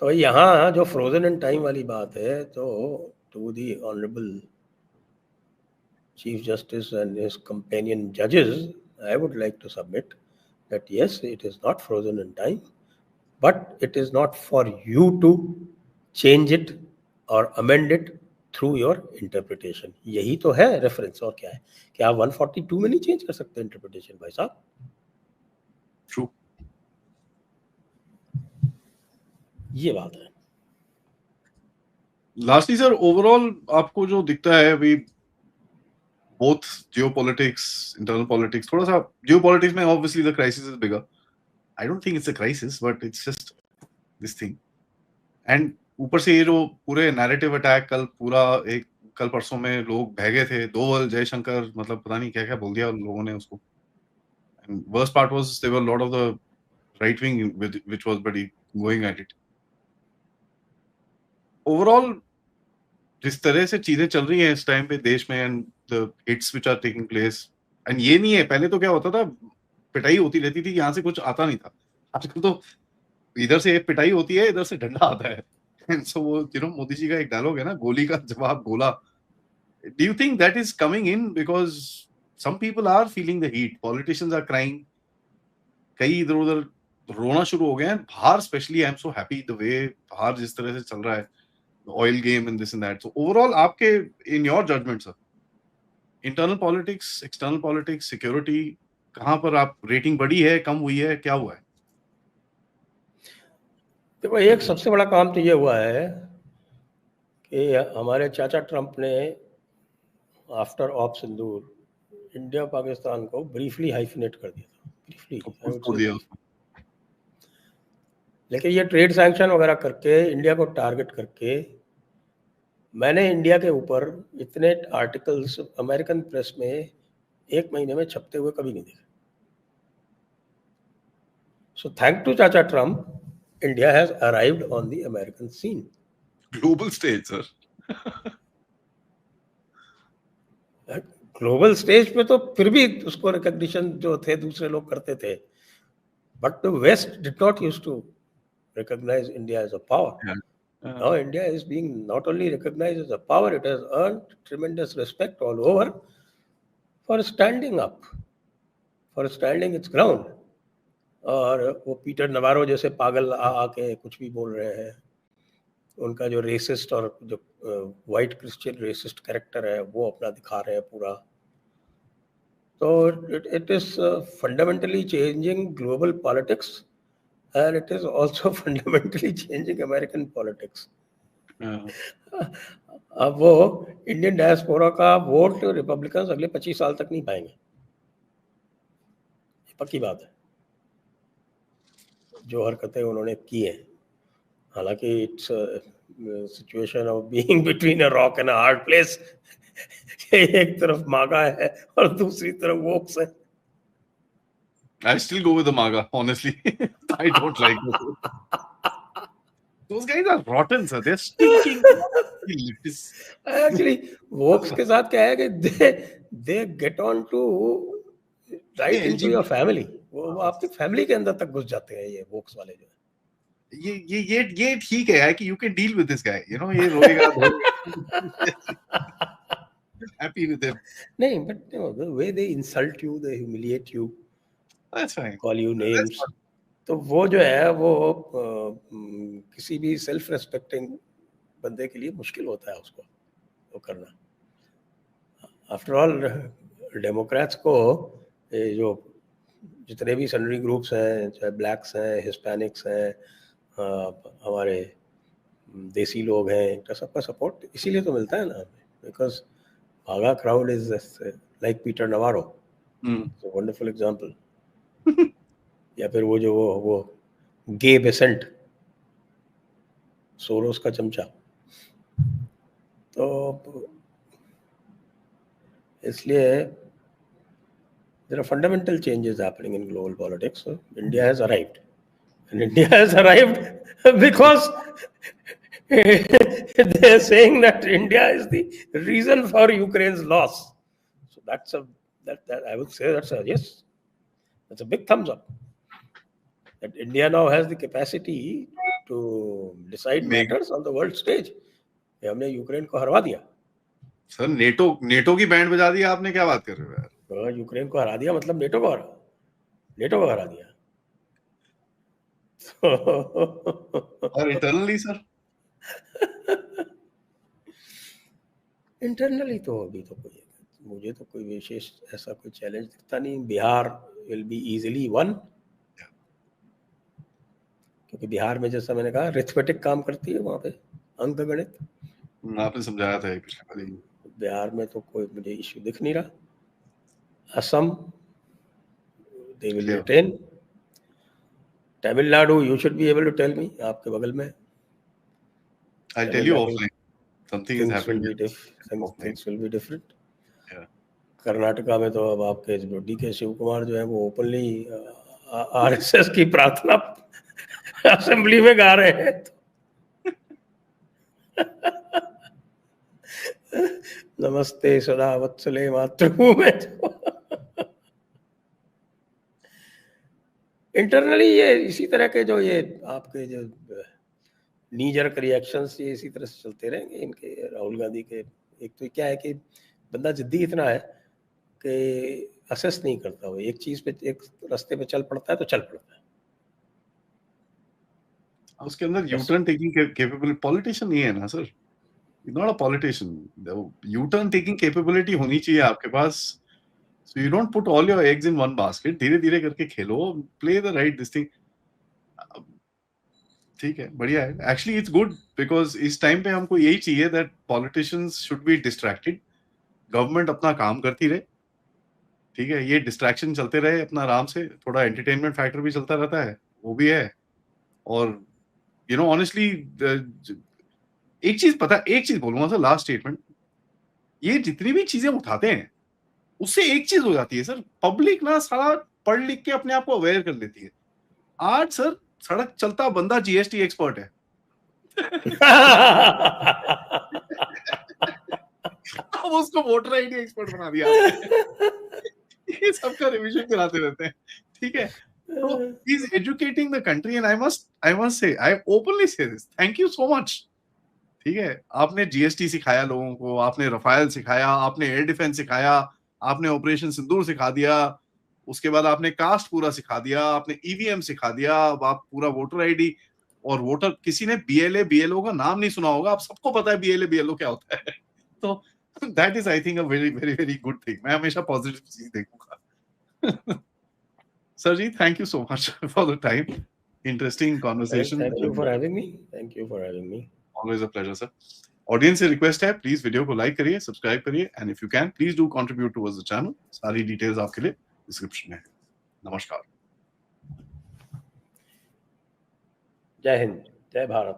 तो यहाँ जो frozen in time वाली बात है, तो to the honorable Chief Justice and his companion judges, I would like to submit that yes, it is not frozen in time, but it is not for you to change it और amend it through your interpretation. यही तो है reference. और क्या है कि आप 142 में नहीं चेंज कर सकते इंटरप्रिटेशन भाई साहब. ट्रू. ये बात है. लास्टली सर, ओवरऑल आपको जो दिखता है अभी बोथ जियोपॉलिटिक्स, इंटरनल पॉलिटिक्स, थोड़ा सा जियोपॉलिटिक्स में obviously the crisis is bigger. I don't think it's a crisis but it's just this thing. And ऊपर से ये जो पूरे नैरेटिव अटैक कल परसों में लोग भगे थे. दोवल, जयशंकर, मतलब पता नहीं क्या क्या बोल दिया लोगों ने उसको. And worst part was there were lot of the right wing which was बड़ी गोइंग एट इट. ओवरऑल जिस तरह से चीजें चल रही हैं इस टाइम पे देश में, and the hits which are taking place, एंड ये नहीं है पहले तो क्या होता था, पिटाई होती रहती थी, यहाँ से कुछ आता नहीं था. आजकल तो इधर से पिटाई होती है, इधर से डंडा आता है. So वो मोदी जी का एक डायलॉग है ना, गोली का जवाब गोला. Do you think that is coming in because some people are feeling the heat? Politicians are crying. कई इधर उधर रोना शुरू हो गए हैं. बाहर specially I am so happy the way बाहर जिस तरह से चल रहा है, oil game and this and that. So overall आपके in your judgement sir, internal politics, external politics, security, कहाँ पर आप रेटिंग बढ़ी है, कम हुई है, क्या हुआ है? देखो, एक सबसे बड़ा काम तो ये हुआ है कि हमारे चाचा ट्रंप ने आफ्टर ऑप सिंदूर इंडिया पाकिस्तान को ब्रीफली हाइफिनेट कर दिया था. ब्रीफली. लेकिन ये ट्रेड सैंक्शन वगैरह करके इंडिया को टारगेट करके मैंने इंडिया के ऊपर इतने आर्टिकल्स अमेरिकन प्रेस में एक महीने में छपते हुए कभी नहीं देखे. सो थैंक टू चाचा Trump, India has arrived on the American scene. Global stage, sir. Global stage पे तो फिर भी उसको रिकॉग्निशन जो थे दूसरे लोग करते थे, but the west did not use to recognise India as a power. Now India is being not only recognized as a power, it has earned tremendous respect all over for standing up, for standing its ground. और वो Peter Navarro जैसे पागल आके कुछ भी बोल रहे हैं, उनका जो रेसिस्ट और जो वाइट क्रिश्चियन रेसिस्ट कैरेक्टर है वो अपना दिखा रहे हैं पूरा. So it is fundamentally changing global politics, and it is also fundamentally changing American politics. अब वो इंडियन डायस्पोरा का वोट रिपब्लिकन्स अगले 25 साल तक नहीं पाएंगे, पक्की बात है. जो हरकतें उन्होंने की हैं, हालांकि it's situation of being between a rock and a hard place. एक तरफ मागा है और दूसरी तरफ वोक्स है. I still go with the MAGA, honestly. I don't like those guys are rotten, sir. They're stinking. Actually, Woakes के साथ क्या है कि they get on to right into your family. वो आपकी फैमिली के अंदर तक घुस जाते हैं ये वोक्स वाले जो. ये ठीक है कि you can deal with this guy, you know, ये रोएगा. Happy with him. नहीं, but you know, the way they insult you, they humiliate you, that's fine, call you names. तो वो जो है वो किसी भी सेल्फ रेस्पेक्टिंग बंदे के लिए मुश्किल होता है उसको वो करना. आफ्टर ऑल डेमोक्रेट्स को जो जितने भी सनरी ग्रुप्स हैं, चाहे ब्लैक्स हैं, हिस्पैनिक्स हैं, हमारे देसी लोग हैं, तो सबका सपोर्ट इसीलिए तो मिलता है ना, बिकॉज भागा crowd is like Peter Navarro, wonderful example. या फिर वो जो वो गे बेसेंट, सोरोस का चमचा. तो इसलिए there are fundamental changes happening in global politics. So India has arrived, and India has arrived because they are saying that India is the reason for Ukraine's loss. So that I would say that's a big thumbs up. That India now has the capacity to decide matters on the world stage. हमने Ukraine को हरवा दिया. Sir NATO की band बजा दिया आपने, क्या बात कर रहे हो यार. यूक्रेन को हरा दिया मतलब नेटो को हरा दिया. और इंटरनली सर, इंटरनली तो अभी तो मुझे तो कोई विशेष ऐसा कोई चैलेंज दिखता नहीं. Bihar will be easily one, क्योंकि बिहार में जैसा मैंने कहा अरिथमेटिक काम करती है वहाँ पे, अंकगणित. आपने समझाया था पिछले बार. बिहार में तो कोई मुझे इश्यू दिख नहीं रहा. Assam they will retain. Tamil Nadu you should be able to tell me, आपके बगल में. I'll tell you offline. Something is happening. Things will be different. Karnataka में तो अब आपके DK शिव कुमार जो है वो ओपनली RSS की प्रार्थना असेंबली में गा रहे हैं. नमस्ते सदा वत्सले मातृभूमि. इंटरनली ये इसी तरह के जो ये आपके जो नी-जर्क रिएक्शंस ये इसी तरह से चलते रहेंगे इनके. राहुल गांधी के एक तो क्या है कि बंदा जिद्दी इतना है कि असेस नहीं करता. वो एक चीज पे एक रास्ते पे चल पड़ता है तो चल पड़ता है. उसके अंदर यूटर्न टेकिंग कैपेबल पॉलिटिशियन नहीं है ना sir. Not a politician. U turn taking capability होनी चाहिए आपके पास. So you don't put all your eggs in one basket. धीरे धीरे करके खेलो, play the right this thing. ठीक है, बढ़िया है. Actually it's good because इस टाइम पे हमको यही चाहिए that politicians should be distracted. Government अपना काम करती रहे, ठीक है. ये distraction चलते रहे अपना आराम से. थोड़ा entertainment factor भी चलता रहता है, वो भी है. और you know honestly एक चीज बोलूंगा सर, लास्ट स्टेटमेंट. ये जितनी भी चीजें उठाते हैं उससे एक चीज हो जाती है सर, पब्लिक ना सारा पढ़ लिख के अपने आप को अवेयर कर लेती है. आज सर सड़क चलता बंदा जीएसटी एक्सपर्ट है. अब उसको वोटर आईडी एक्सपर्ट बना दिया. ये सबका रिवीजन कराते रहते हैं, ठीक है. So he's educating the country and I must say, I openly say this. Thank you so much. ठीक है, आपने जीएसटी सिखाया लोगों को, आपने रफाल सिखाया, आपने एयर डिफेंस सिखाया, आपने ऑपरेशन सिंदूर सिखा दिया, उसके बाद आपने कास्ट पूरा सिखा दिया, आपने ईवीएम सिखा दिया, अब आप पूरा वोटर आईडी और वोटर, किसी ने बीएलए बीएलओ का नाम नहीं सुना होगा, आप सबको पता है बीएलए बीएलओ क्या होता है। तो that is I think a very very very good thing. मैं हमेशा पॉजिटिव चीज देखूंगा। Sir ji, thank you so much for the time, interesting conversation. Thank you for having me, thank you for having me. Always a pleasure sir. Audience से request है, please video को like करिए, subscribe करिए, and if you can please do contribute towards the channel. सारी details आपके लिए description में है। नमस्कार। जय हिंद, जय भारत।